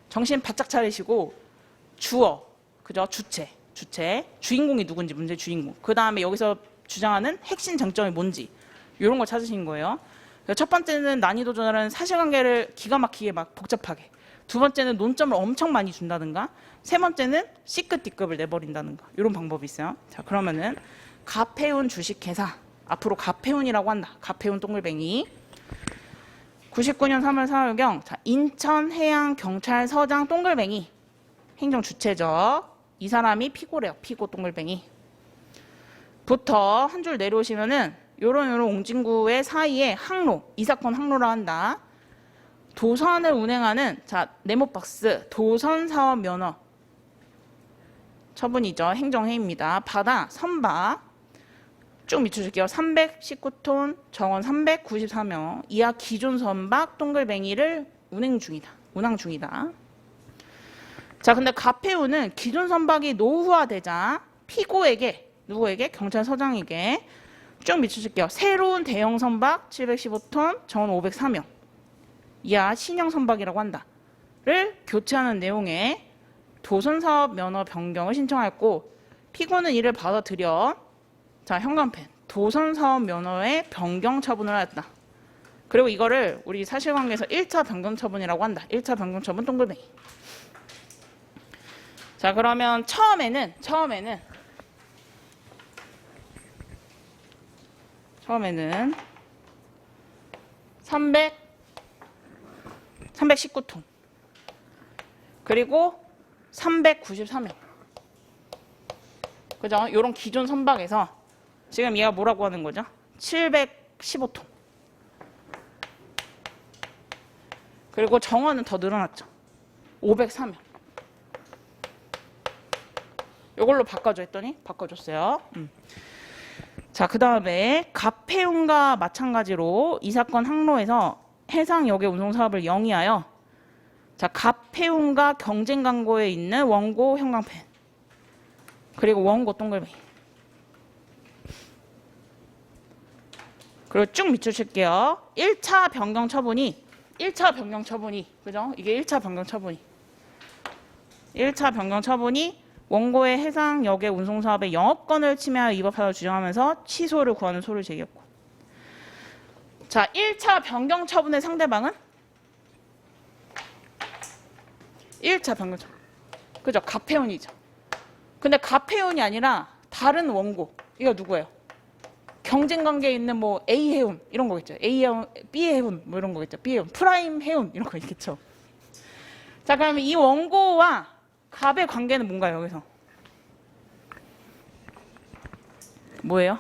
정신 바짝 차리시고 주어, 그죠? 주체, 주인공이 누군지 문제 주인공. 그 다음에 여기서 주장하는 핵심 쟁점이 뭔지 이런 걸 찾으신 거예요. 첫 번째는 난이도 조절은 사실관계를 기가 막히게 막 복잡하게. 두 번째는 논점을 엄청 많이 준다든가, 세 번째는 C급, D급을 내버린다든가 이런 방법이 있어요. 자, 그러면은 가폐운 주식회사, 앞으로 가폐운이라고 한다. 가폐운 동글뱅이. 99년 3월 4월경 자, 인천해양경찰서장 동글뱅이 행정 주체죠. 이 사람이 피고래요. 피고 동글뱅이. 부터 한 줄 내려오시면은 요런 옹진구의 사이에 항로, 이 사건 항로라 한다. 도선을 운행하는 자, 네모 박스 도선 사업 면허 처분이죠. 행정해입니다. 바다 선박 쭉 밑줄게요. 319톤 정원 394명 이하 기존 선박 동글뱅이를 운항 중이다. 자, 근데 가폐운은 기존 선박이 노후화되자 피고에게 누구에게? 경찰서장에게 쭉 밑줄게요. 새로운 대형 선박 715톤 정원 504명 이하 신형 선박이라고 한다를 교체하는 내용의 도선사업 면허 변경을 신청하였고 피고는 이를 받아들여 자, 현관펜 도선사업 면허의 변경 처분을 하였다. 그리고 이거를 우리 사실관계에서 1차 변경 처분이라고 한다. 1차 변경 처분 동글뱅이. 자, 그러면 처음에는 319톤 그리고 394명 그죠? 요런 기존 선박에서 지금 얘가 뭐라고 하는 거죠? 715톤 그리고 정원은 더 늘어났죠. 504명 요걸로 바꿔줘 했더니 바꿔줬어요. 자, 그 다음에 가폐운과 마찬가지로 이 사건 항로에서 해상역의 운송사업을 영위하여 자, 가폐운과 경쟁 광고에 있는 원고 형광펜 그리고 원고 동글뱅이 그리고 쭉 밑줄 칠게요. 1차 변경 처분이 그죠? 이게 1차 변경 처분이 원고의 해상역의 운송사업의 영업권을 침해하여 위법하다고 주장하면서 취소를 구하는 소를 제기했고 자, 1차 변경 처분의 상대방은 1차 변경 처분 그죠? 가폐운이죠. 근데 가폐운이 아니라 다른 원고 이거 누구예요? 경쟁 관계에 있는 뭐 A 해운 이런 거겠죠. A 해운, B 해운 뭐 이런 거겠죠. B 해운, 프라임 해운 이런 거 있겠죠. 자, 그러면 이 원고와 갑의 관계는 뭔가요? 여기서 뭐예요?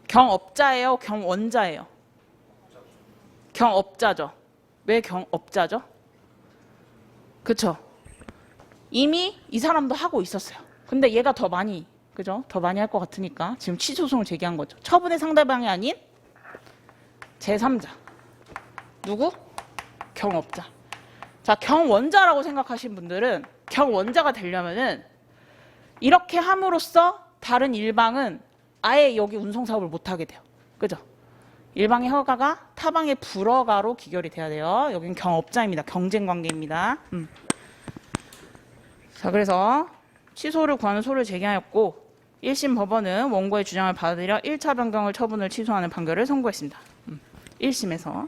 경업자예요? 경원자예요? 경업자죠. 왜 경업자죠? 그쵸? 이미 이 사람도 하고 있었어요. 근데 얘가 더 많이 그죠? 더 많이 할 것 같으니까 지금 취소송을 제기한 거죠. 처분의 상대방이 아닌 제3자 누구? 경업자. 자, 경원자라고 생각하신 분들은 경원자가 되려면은 이렇게 함으로써 다른 일방은 아예 여기 운송사업을 못하게 돼요. 그죠? 일방의 허가가 타방의 불허가로 기결이 돼야 돼요. 여기는 경업자입니다. 경쟁관계입니다. 자, 그래서 취소를 구하는 소를 제기하였고 1심 법원은 원고의 주장을 받아들여 1차 변경을 처분을 취소하는 판결을 선고했습니다. 1심에서.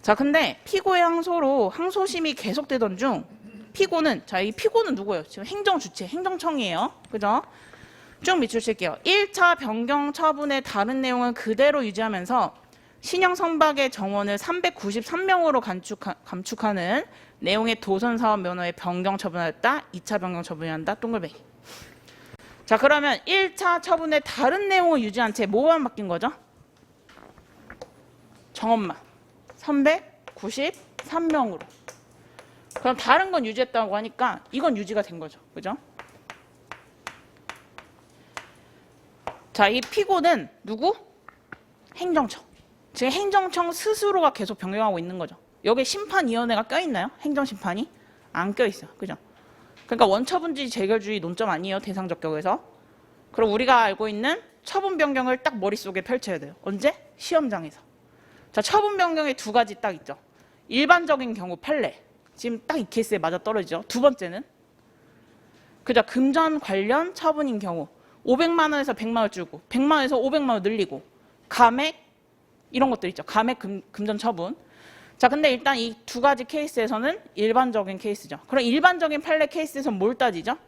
자, 근데 피고의 항소로 항소심이 계속되던 중 피고는 자, 이 피고는 누구예요? 지금 행정주체, 행정청이에요. 그죠? 쭉 밑줄 칠게요. 1차 변경 처분의 다른 내용은 그대로 유지하면서 신형 선박의 정원을 393명으로 감축하는 내용의 도선사업 면허의 변경 처분하였다. 2차 변경 처분한다. 동글뱅이. 자, 그러면 1차 처분의 다른 내용을 유지한 채 뭐만 바뀐 거죠? 정원만 393명으로. 그럼 다른 건 유지했다고 하니까 이건 유지가 된 거죠. 그죠? 자, 이 피고는 누구? 행정청. 지금 행정청 스스로가 계속 변경하고 있는 거죠. 여기 심판위원회가 껴있나요? 행정심판이? 안 껴있어요. 그죠? 그러니까 원처분주의 재결주의 논점 아니에요. 대상적 격에서. 그럼 우리가 알고 있는 처분 변경을 딱 머릿속에 펼쳐야 돼요. 언제? 시험장에서. 자, 처분 변경에 두 가지 딱 있죠. 일반적인 경우 판례. 지금 딱 이 케이스에 맞아 떨어지죠. 두 번째는 그죠? 금전 관련 처분인 경우 500만 원에서 100만 원 줄고 100만 원에서 500만 원 늘리고 감액 이런 것들 있죠. 감액 금전 처분. 자, 근데 일단 이 두 가지 케이스에서는 일반적인 케이스죠. 그럼 일반적인 판례 케이스에서는 뭘 따지죠?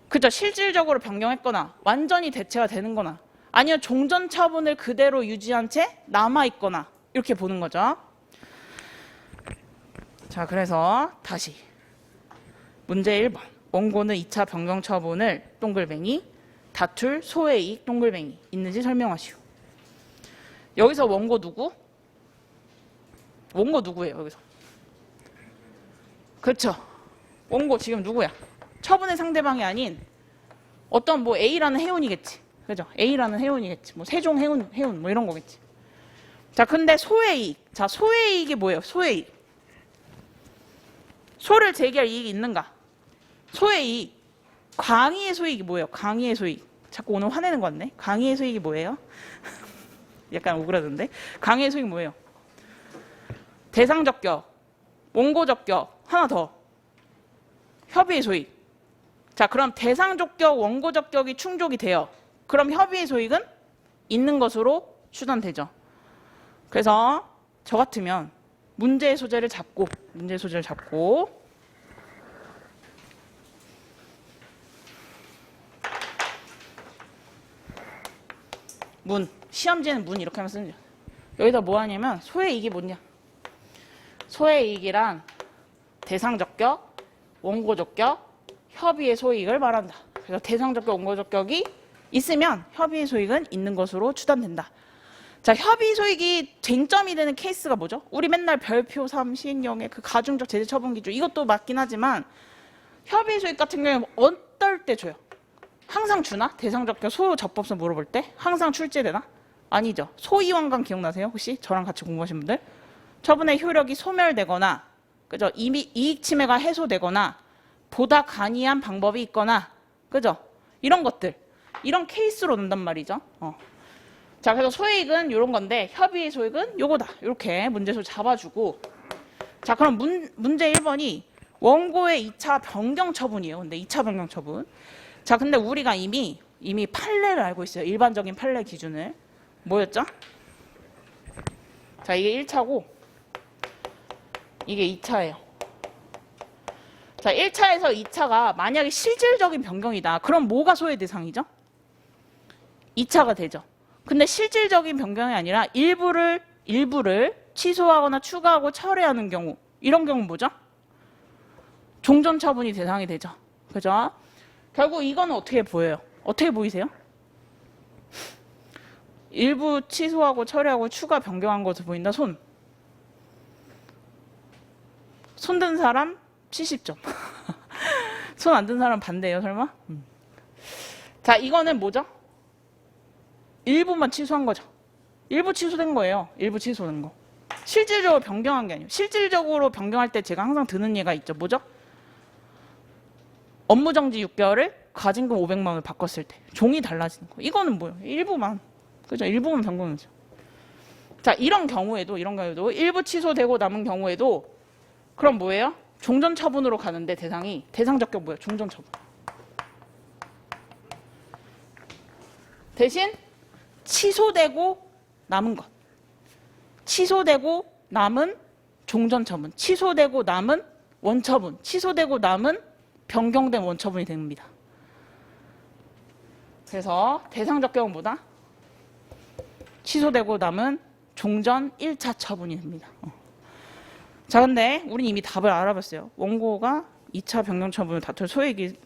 그죠? 실질적으로 변경했거나 완전히 대체가 되는 거나 아니면 종전 처분을 그대로 유지한 채 남아있거나 이렇게 보는 거죠. 자, 그래서 다시 문제 1번. 원고는 2차 변경 처분을 동글뱅이 다툴 소의 이익 동글뱅이 있는지 설명하시오. 여기서 원고 누구? 원고 누구예요, 여기서? 그렇죠. 원고 지금 누구야? 처분의 상대방이 아닌 어떤 뭐 A라는 해운이겠지. 그죠? A라는 해운이겠지. 뭐 세종 해운 뭐 이런 거겠지. 자, 근데 소의 이익. 자, 소의 이익이 뭐예요? 소의 이익. 소를 제기할 이익이 있는가? 소의 이익. 강의의 소익이 뭐예요? 강의의 소익. 자꾸 오늘 화내는 것 같네. 강의의 소익이 뭐예요? 약간 오그라드는데. 강의의 소익이 뭐예요? 대상적격, 원고적격, 하나 더. 협의의 소익. 자, 그럼 대상적격, 원고적격이 충족이 돼요. 그럼 협의의 소익은 있는 것으로 추단되죠. 그래서 저 같으면 문제의 소재를 잡고 시험지에는 문 이렇게 하면 쓰는 거죠. 여기다 뭐 하냐면 소의 이익이 뭐냐? 소의 이익이란 대상적격, 원고적격, 협의의 소익을 말한다. 그래서 대상적격, 원고적격이 있으면 협의의 소익은 있는 것으로 추단된다. 자, 협의 소익이 쟁점이 되는 케이스가 뭐죠? 우리 맨날 별표 3 시행령의 그 가중적 제재 처분 기준 이것도 맞긴 하지만 협의 소익 같은 경우는 어떨 때 줘요? 항상 주나? 대상적격 소요접법서 물어볼 때 항상 출제되나? 아니죠. 소이완강 기억나세요? 혹시 저랑 같이 공부하신 분들? 처분의 효력이 소멸되거나, 그죠? 이미 이익 침해가 해소되거나, 보다 간이한 방법이 있거나, 그죠? 이런 것들, 이런 케이스로 논단 말이죠. 자, 그래서 소이익은 이런 건데 협의의 소익은 요거다. 이렇게 문제수 잡아주고. 자, 그럼 문제 1번이 원고의 2차 변경 처분이에요. 근데 2차 변경 처분. 자, 근데 우리가 이미 판례를 알고 있어요. 일반적인 판례 기준을. 뭐였죠? 자, 이게 1차고 이게 2차예요. 자, 1차에서 2차가 만약에 실질적인 변경이다. 그럼 뭐가 소외 대상이죠? 2차가 되죠. 근데 실질적인 변경이 아니라 일부를 취소하거나 추가하고 철회하는 경우, 이런 경우는 뭐죠? 종전 처분이 대상이 되죠. 그죠? 결국 이거는 어떻게 보여요? 어떻게 보이세요? 일부 취소하고 철회하고 추가 변경한 것으로 보인다. 손 든 사람 70점. 손 안 든 사람 반대예요, 설마? 자, 이거는 뭐죠? 일부만 취소한 거죠. 일부 취소된 거예요. 일부 취소된 거. 실질적으로 변경한 게 아니에요. 실질적으로 변경할 때 제가 항상 드는 예가 있죠. 뭐죠? 업무정지 6개월을 과징금 500만 원을 바꿨을 때 종이 달라지는 거. 이거는 뭐예요? 일부만. 그죠? 일부만 변경이죠. 자, 이런 경우에도 일부 취소되고 남은 경우에도 그럼 뭐예요? 종전 처분으로 가는데 대상 적격 뭐예요? 종전 처분. 대신 취소되고 남은 것. 취소되고 남은 종전 처분. 취소되고 남은 원처분. 취소되고 남은 변경된 원처분이 됩니다. 그래서 대상 적격은 뭐다? 취소되고 남은 종전 1차 처분이 됩니다. 자, 근데 우린 이미 답을 알아봤어요. 원고가 2차 변경 처분을 다툴 소액이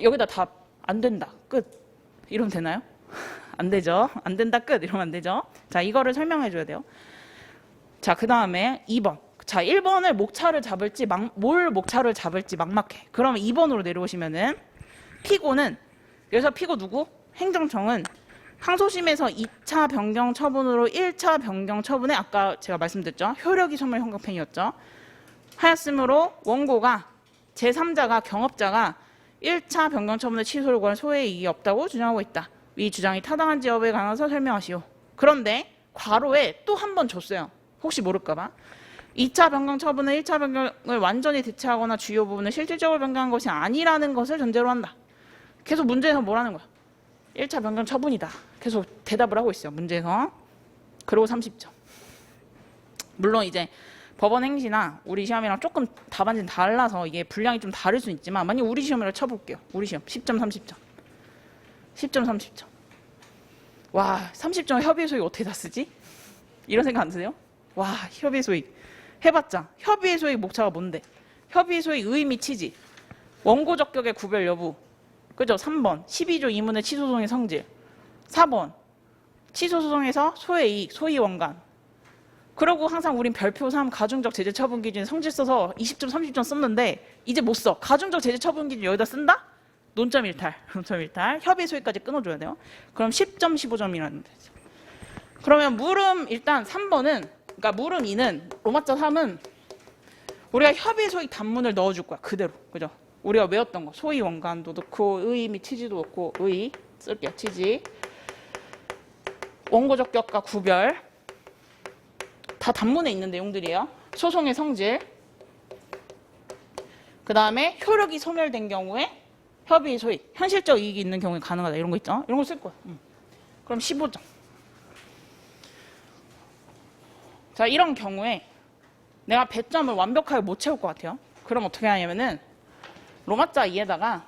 여기다 답 안 된다. 끝. 이러면 되나요? 안 되죠. 안 된다. 끝. 이러면 안 되죠. 자, 이거를 설명해 줘야 돼요. 자, 그 다음에 2번. 자, 1번을 목차를 잡을지 뭘 목차를 잡을지 막막해. 그러면 2번으로 내려오시면은 피고는 여기서 피고 누구? 행정청은 항소심에서 2차 변경 처분으로 1차 변경 처분에 아까 제가 말씀드렸죠. 효력이 소멸 형각행위였죠. 하였으므로 원고가 제3자가 경업자가 1차 변경 처분의 취소를 구한 소의 이익이 없다고 주장하고 있다. 이 주장이 타당한지 여부에 관해서 설명하시오. 그런데 괄호에 또 한 번 줬어요. 혹시 모를까 봐. 2차 변경 처분은 1차 변경을 완전히 대체하거나 주요 부분을 실질적으로 변경한 것이 아니라는 것을 전제로 한다. 계속 문제에서 뭐라는 거야? 1차 변경 처분이다. 계속 대답을 하고 있어요. 문제에서. 그리고 30점. 물론 이제 법원 행시나 우리 시험이랑 조금 답안지는 달라서 이게 분량이 좀 다를 수 있지만 만약 우리 시험이라 쳐볼게요. 우리 시험 10점 30점. 10점 30점. 와 30점 협의의 소익 어떻게 다 쓰지? 이런 생각 안 드세요? 와 협의의 소익 해봤자 협의의 소익 목차가 뭔데? 협의의 소익 의미 취지 원고 적격의 구별 여부 그죠? 3번 12조 2문의 취소소송의 성질 4번 취소소송에서 소의 이익 소위 원간 그러고 항상 우린 별표 3 가중적 제재 처분 기준 성질 써서 20점 30점 썼는데 이제 못 써. 가중적 제재 처분 기준 여기다 쓴다? 논점 일탈. 논점 일탈. 협의 소위까지 끊어줘야 돼요. 그럼 10점 15점이라는 데죠. 그러면 물음 일단 3번은 그러니까 물음 2는 로마자 3은 우리가 협의 소위 단문을 넣어줄 거야. 그대로. 그죠? 우리가 외웠던 거. 소위 원간도 넣고 의 및 취지도 넣고 의 쓸게요. 취지. 원고 적격과 구별 다 단문에 있는 내용들이에요. 소송의 성질 그 다음에 효력이 소멸된 경우에 협의 소익 현실적 이익이 있는 경우에 가능하다 이런 거 있죠. 이런 거 쓸 거야. 그럼 15점. 자 이런 경우에 내가 배점을 완벽하게 못 채울 것 같아요. 그럼 어떻게 하냐면은 로마자 2에다가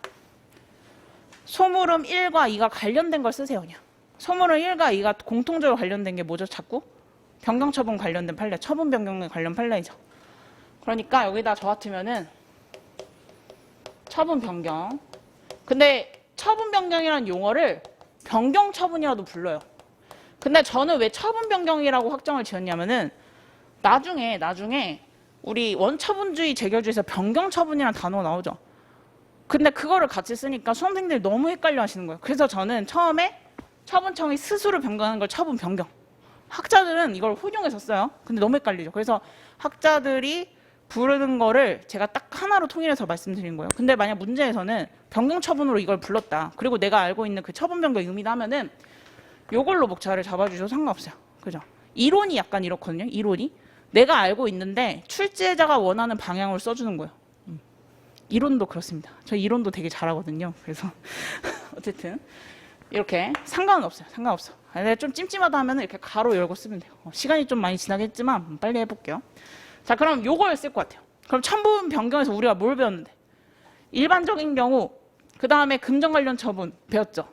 소물음 1과 2가 관련된 걸 쓰세요. 그냥 소물음 1과 2가 공통적으로 관련된 게 뭐죠? 자꾸 변경처분 관련된 판례, 처분 변경에 관련 판례이죠. 그러니까 여기다 저 같으면은 처분 변경. 근데 처분 변경이라는 용어를 변경 처분이라도 불러요. 근데 저는 왜 처분 변경이라고 확정을 지었냐면은 나중에 우리 원처분주의 재결주에서 변경 처분이라는 단어가 나오죠. 근데 그거를 같이 쓰니까 수험생들이 너무 헷갈려 하시는 거예요. 그래서 저는 처음에 처분청이 스스로 변경하는 걸 처분 변경. 학자들은 이걸 혼용해서 써요. 근데 너무 헷갈리죠. 그래서 학자들이 부르는 거를 제가 딱 하나로 통일해서 말씀드린 거예요. 근데 만약 문제에서는 변경 처분으로 이걸 불렀다. 그리고 내가 알고 있는 그 처분 변경 의미다 하면은 요걸로 목차를 잡아주셔도 상관없어요. 그죠? 이론이 약간 이렇거든요. 이론이. 내가 알고 있는데 출제자가 원하는 방향으로 써주는 거예요. 이론도 그렇습니다. 저 이론도 되게 잘하거든요. 그래서 어쨌든 이렇게 상관은 없어요. 상관없어. 근데 좀 찜찜하다 하면 이렇게 가로 열고 쓰면 돼요. 시간이 좀 많이 지나겠지만 빨리 해볼게요. 자, 그럼 요걸 쓸 것 같아요. 그럼 처분 변경에서 우리가 뭘 배웠는데? 일반적인 경우, 그 다음에 금전 관련 처분 배웠죠.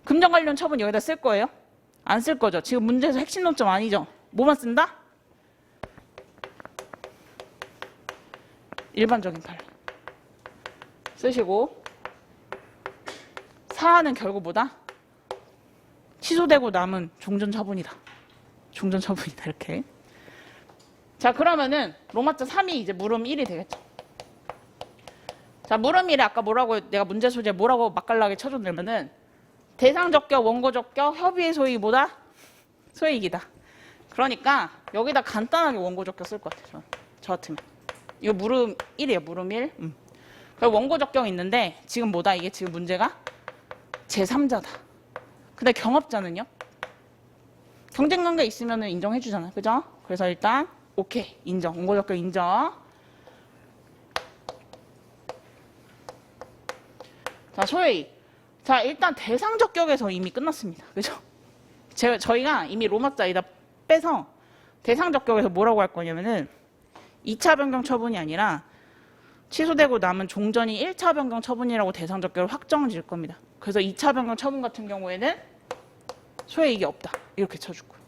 금전 관련 처분 여기다 쓸 거예요? 안 쓸 거죠. 지금 문제에서 핵심 논점 아니죠. 뭐만 쓴다? 일반적인 판례 쓰시고 사안은 결국 뭐다? 취소되고 남은 종전 처분이다. 종전 처분이다. 이렇게. 자, 그러면은 로마자 3이 이제 물음 1이 되겠죠. 자, 물음 1에 아까 뭐라고 내가 문제 소재 뭐라고 맛깔나게 쳐줬냐면은 대상 적격, 원고 적격, 협의의 소익보다 소익이다. 그러니까 여기다 간단하게 원고 적격 쓸 것 같아요. 저 같으면. 이거 물음 1이에요. 물음 1. 그리고 원고 적격이 있는데 지금 뭐다? 이게 지금 문제가 제3자다. 근데 경합자는요? 경쟁관계 있으면 인정해 주잖아요. 그죠? 그래서 일단 오케이. 인정. 원고 적격 인정. 자, 소위. 자, 일단 대상 적격에서 이미 끝났습니다. 그죠? 저희가 이미 로마자에다 빼서 대상 적격에서 뭐라고 할 거냐면은 2차 변경 처분이 아니라 취소되고 남은 종전이 1차 변경 처분이라고 대상 적격을 확정을 지을 겁니다. 그래서 2차 변경 처분 같은 경우에는 소액이익이 없다. 이렇게 쳐줄 거예요.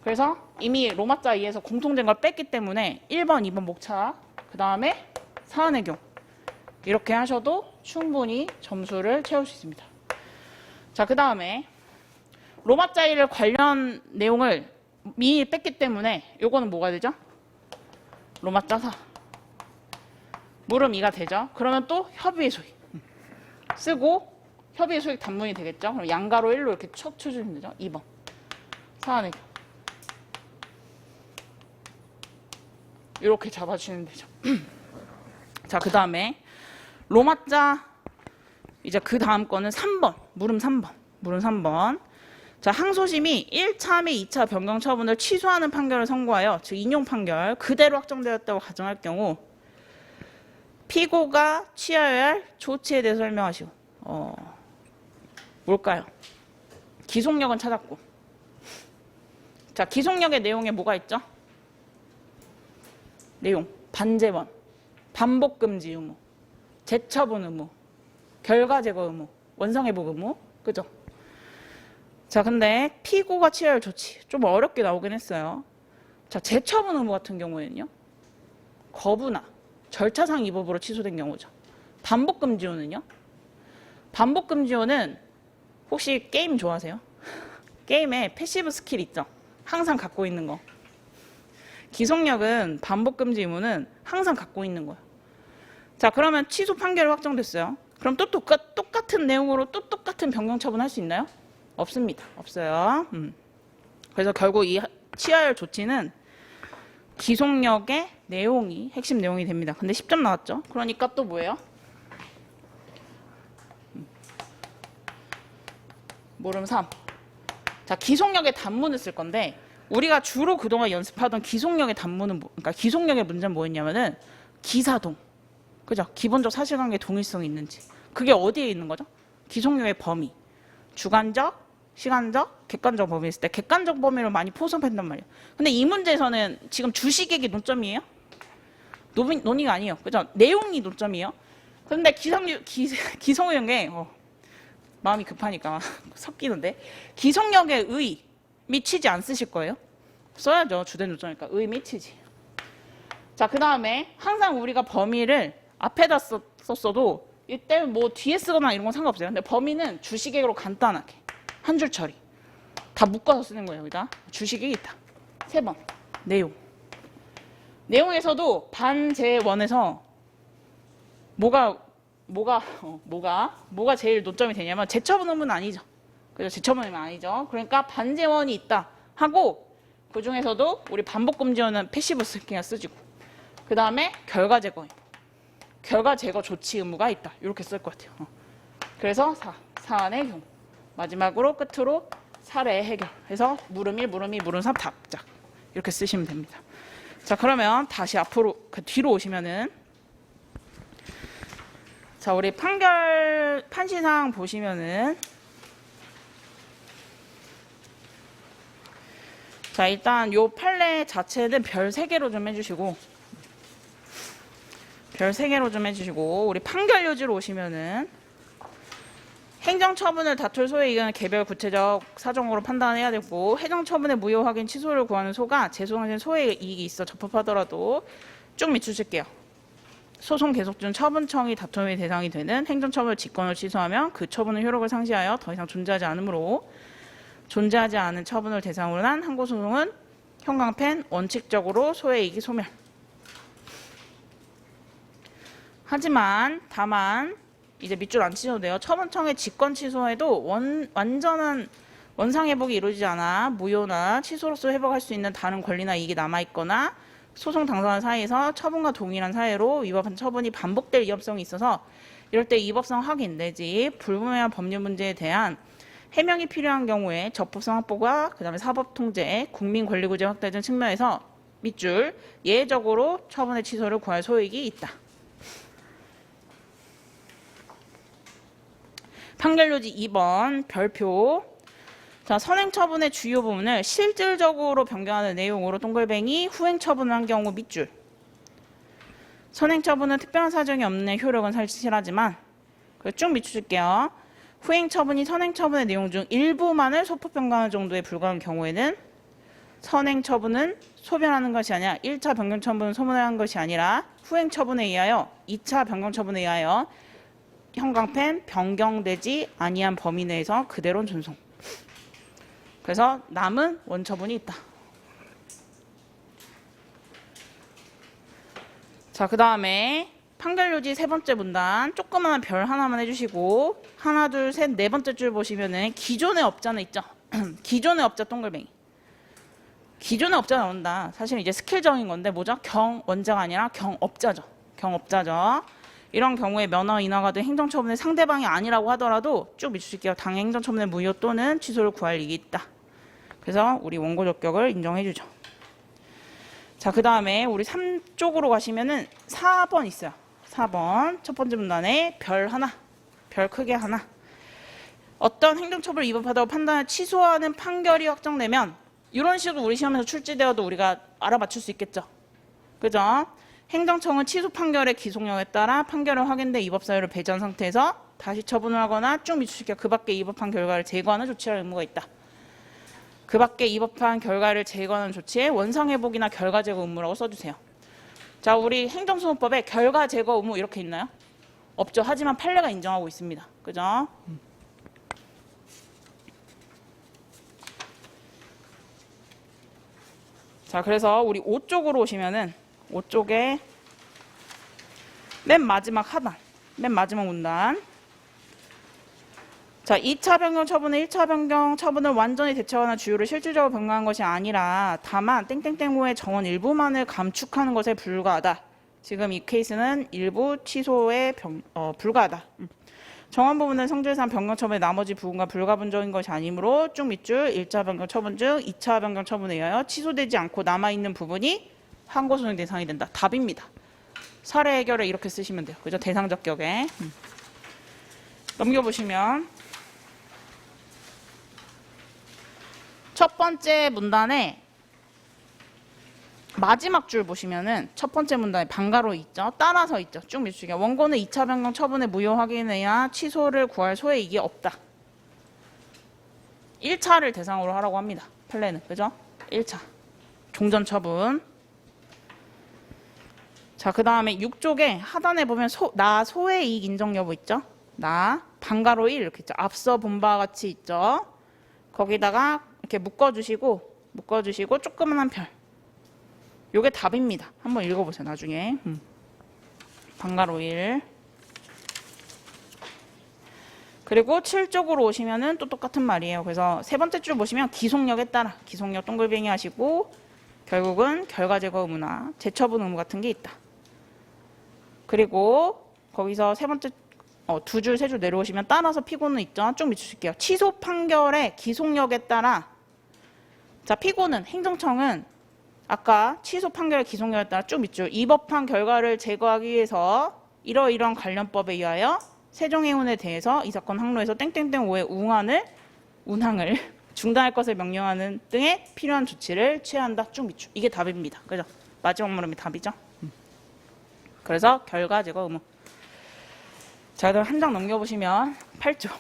그래서 이미 로마자 2에서 공통된 걸 뺐기 때문에 1번, 2번 목차, 그 다음에 사안의 경우 이렇게 하셔도 충분히 점수를 채울 수 있습니다. 자, 그 다음에 로마자 1을 관련 내용을 미리 뺐기 때문에 요거는 뭐가 되죠? 로마자 4. 물음 2가 되죠. 그러면 또 협의의 소익 쓰고 협의의 소익 단문이 되겠죠. 그럼 양가로 1로 이렇게 척 쳐주면 되죠. 2번. 사안의 경우. 이렇게 잡아주시면 되죠. 자, 그 다음에 로마자 이제 그 다음 거는 3번. 물음 3번. 물음 3번. 자, 항소심이 1차 및 2차 변경 처분을 취소하는 판결을 선고하여 즉 인용 판결 그대로 확정되었다고 가정할 경우 피고가 취하여야 할 조치에 대해서 설명하시오. 뭘까요? 기속력은 찾았고. 자, 기속력의 내용에 뭐가 있죠? 내용, 반제원, 반복금지 의무, 재처분 의무, 결과 제거 의무, 원상회복 의무, 그죠? 자, 근데 피고가 취해야 할 조치 좀 어렵게 나오긴 했어요. 자, 재처분 의무 같은 경우에는요, 거부나 절차상 위법으로 취소된 경우죠. 반복금지호는요, 반복금지호는 혹시 게임 좋아하세요? 게임에 패시브 스킬 있죠? 항상 갖고 있는 거. 기속력은 반복금지 의무는 항상 갖고 있는 거예요. 자, 그러면 취소 판결이 확정됐어요. 그럼 또 똑같은 내용으로 또 똑같은 변경 처분할 수 있나요? 없습니다. 없어요. 그래서 결국 이 취해야 할 조치는 기속력의 내용이 핵심 내용이 됩니다. 근데 10점 나왔죠? 그러니까 또 뭐예요? 모름 3. 자, 기속력의 단문을 쓸 건데 우리가 주로 그동안 연습하던 기속력의 단문은 그러니까 기속력의 문제는 뭐였냐면은 기사동. 그죠? 기본적 사실관계 동일성이 있는지. 그게 어디에 있는 거죠? 기속력의 범위. 주관적, 시간적, 객관적 범위 있을 때 객관적 범위를 많이 포섭한단 말이에요. 근데 이 문제에서는 지금 주식액이 논점이에요? 논의가 아니에요. 그죠? 내용이 논점이에요. 그런데 기속력의 마음이 급하니까 섞이는데 기속력의 의 미치지 안 쓰실 거예요? 써야죠. 주된 요점이니까 의 미치지. 자, 그 다음에 항상 우리가 범위를 앞에다 썼어도 이때 뭐 뒤에 쓰거나 이런 건 상관없어요. 근데 범위는 주식액으로 간단하게 한 줄 처리 다 묶어서 쓰는 거예요. 여기다 주식액이 있다. 3번 내용. 내용에서도 반제원에서 뭐가 제일 논점이 되냐면 재처분 의무는 아니죠. 그죠? 재처분 의무는 아니죠. 그러니까 반제원이 있다 하고 그 중에서도 우리 반복금지원은 패시브 스킹을 쓰지고 그 다음에 결과 제거 의무, 결과 제거 조치 의무가 있다. 이렇게 쓸 것 같아요. 그래서 사안의 경우 마지막으로 끝으로 사례 해결 해서 물음 1, 물음 2, 물음 3 답작 이렇게 쓰시면 됩니다. 자, 그러면 다시 앞으로 그 뒤로 오시면은 자, 우리 판시상 보시면은 자, 일단 요 판례 자체는 별 3개로 좀 해주시고 별 3개로 좀 해주시고 우리 판결 요지로 오시면은 행정처분을 다툴 소의 이견을 개별 구체적 사정으로 판단해야 되고 행정처분의 무효 확인 취소를 구하는 소가 재소송하신 소의 이익이 있어 적법하더라도 쭉 밑줄칠게요. 소송 계속 중 처분청이 다툼의 대상이 되는 행정처분을 직권으로 취소하면 그 처분은 효력을 상실하여 더 이상 존재하지 않으므로 존재하지 않은 처분을 대상으로 한 항고소송은 형광펜 원칙적으로 소의 이익이 소멸. 하지만 다만 이제 밑줄 안 치셔도 돼요. 처분청의 직권 취소에도 완전한 원상회복이 이루어지지 않아 무효나 취소로서 회복할 수 있는 다른 권리나 이익이 남아있거나 소송 당사자 사이에서 처분과 동일한 사유로 위법한 처분이 반복될 위험성이 있어서 이럴 때 위법성 확인 내지 불분명한 법률 문제에 대한 해명이 필요한 경우에 적법성 확보가 그다음에 사법통제, 국민권리구제 확대 등 측면에서 밑줄 예외적으로 처분의 취소를 구할 소익이 있다. 판결요지 2번 별표. 자, 선행처분의 주요 부분을 실질적으로 변경하는 내용으로 동글뱅이 후행처분을 한 경우 밑줄. 선행처분은 특별한 사정이 없는 효력은 상실하지만 쭉 밑줄게요. 후행처분이 선행처분의 내용 중 일부만을 소폭 변경하는 정도에 불과한 경우에는 선행처분은 소변하는 것이 아니라 1차 변경처분은 소멸하는 것이 아니라 후행처분에 의하여 2차 변경처분에 의하여 형광펜 변경되지 아니한 범위 내에서 그대로 준송. 그래서 남은 원처분이 있다. 자, 그 다음에 판결요지 3번째 문단 조그마한 별 하나만 해주시고 하나, 둘, 셋, 4번째 줄 보시면은 기존의 업자는 있죠. 기존의 업자 동글뱅이. 기존의 업자 나온다. 사실 이제 스킬적인 건데 뭐죠? 경원자가 아니라 경업자죠. 경업자죠. 이런 경우에 면허 인하가 된 행정처분의 상대방이 아니라고 하더라도 쭉 밑줄게요. 당해 행정처분의 무효 또는 취소를 구할 이익이 있다. 그래서 우리 원고 적격을 인정해주죠. 자, 그 다음에 우리 3쪽으로 가시면은 4번 있어요. 4번 첫 번째 문단에 별 하나, 별 크게 하나. 어떤 행정처분을 위법하다고 판단을 취소하는 판결이 확정되면 이런 식으로 우리 시험에서 출제되어도 우리가 알아맞힐 수 있겠죠. 그죠? 행정청은 취소 판결의 기속력에 따라 판결은 확인돼 입법 사유를 배제한 상태에서 다시 처분을 하거나 쭉 미수시켜 그 밖에 입법한 결과를 제거하는 조치할 의무가 있다. 그 밖에 입법한 결과를 제거하는 조치에 원상회복이나 결과 제거 의무라고 써주세요. 자, 우리 행정소송법에 결과 제거 의무 이렇게 있나요? 없죠. 하지만 판례가 인정하고 있습니다. 그죠? 자, 그래서 우리 5쪽으로 오시면은 5쪽에 맨 마지막 하단, 맨 마지막 문단. 자, 2차 변경 처분은 1차 변경 처분을 완전히 대체하거나 주요를 실질적으로 변경한 것이 아니라 다만 땡땡땡호의 정원 일부만을 감축하는 것에 불과하다. 지금 이 케이스는 일부 취소에 불과하다. 정원 부분은 성질상 변경 처분의 나머지 부분과 불가분적인 것이 아니므로 쭉 밑줄 1차 변경 처분 중 2차 변경 처분에 의하여 취소되지 않고 남아있는 부분이 항고소송 대상이 된다. 답입니다. 사례 해결을 이렇게 쓰시면 돼요. 그죠? 대상적 격에. 넘겨보시면 첫 번째 문단에 마지막 줄 보시면은 첫 번째 문단에 방가로 있죠. 따라서 있죠. 쭉 밑줄게. 원고는 2차 변경 처분의 무효 확인해야 취소를 구할 소외이익이 없다. 1차를 대상으로 하라고 합니다. 판례는. 그죠? 1차. 종전 처분. 자, 그 다음에 6쪽에 하단에 보면 나 소외이익 인정 여부 있죠? 나 방가로 1 이렇게 있죠. 앞서 본 바와 같이 있죠. 거기다가 이렇게 묶어주시고 조그만한 별. 요게 답입니다. 한번 읽어보세요. 나중에. 방가로 1. 그리고 7쪽으로 오시면은 또 똑같은 말이에요. 그래서 세 번째 줄 보시면 기속력에 따라 기속력 동글뱅이 하시고 결국은 결과 제거 의무나 재처분 의무 같은 게 있다. 그리고 거기서 세 번째 두 줄, 세 줄 내려오시면 따라서 피고는 있죠. 좀 밑줄게요. 취소 판결의 기속력에 따라 자, 피고는 행정청은 아까 취소 판결의 기속력에 따라 쭉 밑줄 입법한 결과를 제거하기 위해서 이러이러한 관련법에 의하여 세종해운에 대해서 이 사건 항로에서 땡땡땡5의 운항을 중단할 것을 명령하는 등의 필요한 조치를 취한다. 쭉 밑줄. 이게 답입니다. 그죠? 마지막 물음이 답이죠. 그래서 결과 제거 의무. 자, 그럼 한 장 넘겨보시면 8조.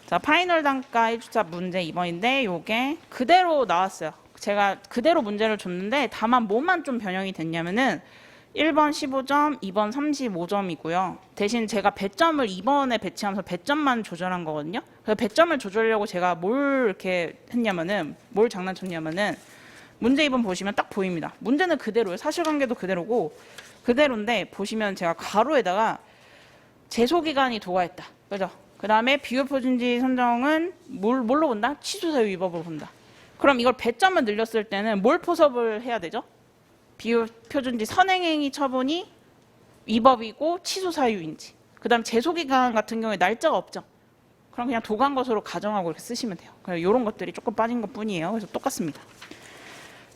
자, 파이널 단가 1주차 문제 2번인데 요게 그대로 나왔어요. 제가 그대로 문제를 줬는데 다만 뭐만 좀 변형이 됐냐면은 1번 15점, 2번 35점이고요. 대신 제가 배점을 2번에 배치하면서 배점만 조절한 거거든요. 그래서 배점을 조절하려고 제가 뭘 이렇게 했냐면은 뭘 장난쳤냐면은 문제 2번 보시면 딱 보입니다. 문제는 그대로예요. 사실관계도 그대로고 그대로인데 보시면 제가 가로에다가 제소기간이 도과했다. 그죠? 그 다음에 비효표준지 선정은 뭘로 본다? 취소사유 위법으로 본다. 그럼 이걸 배점을 늘렸을 때는 뭘 포섭을 해야 되죠? 비효표준지 선행행위 처분이 위법이고 취소사유인지. 그 다음 제소기간 같은 경우에 날짜가 없죠. 그럼 그냥 도간 것으로 가정하고 이렇게 쓰시면 돼요. 이런 것들이 조금 빠진 것 뿐이에요. 그래서 똑같습니다.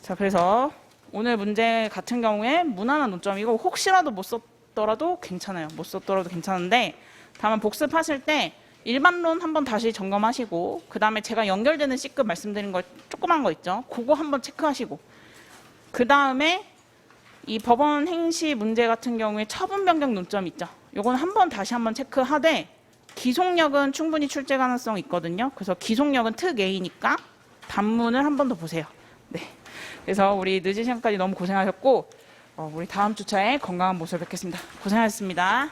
자, 그래서 오늘 문제 같은 경우에 무난한 논점이고 혹시라도 못 썼더라도 괜찮아요. 못 썼더라도 괜찮은데 다만 복습하실 때 일반론 한번 다시 점검하시고 그 다음에 제가 연결되는 C급 말씀드린 거 조그만 거 있죠. 그거 한번 체크하시고 그 다음에 이 법원 행시 문제 같은 경우에 처분 변경 논점 있죠. 요건 한번 다시 한번 체크하되 기속력은 충분히 출제 가능성이 있거든요. 그래서 기속력은 특 A니까 단문을 한 번 더 보세요. 네. 그래서 우리 늦은 시간까지 너무 고생하셨고 우리 다음 주차에 건강한 모습을 뵙겠습니다. 고생하셨습니다.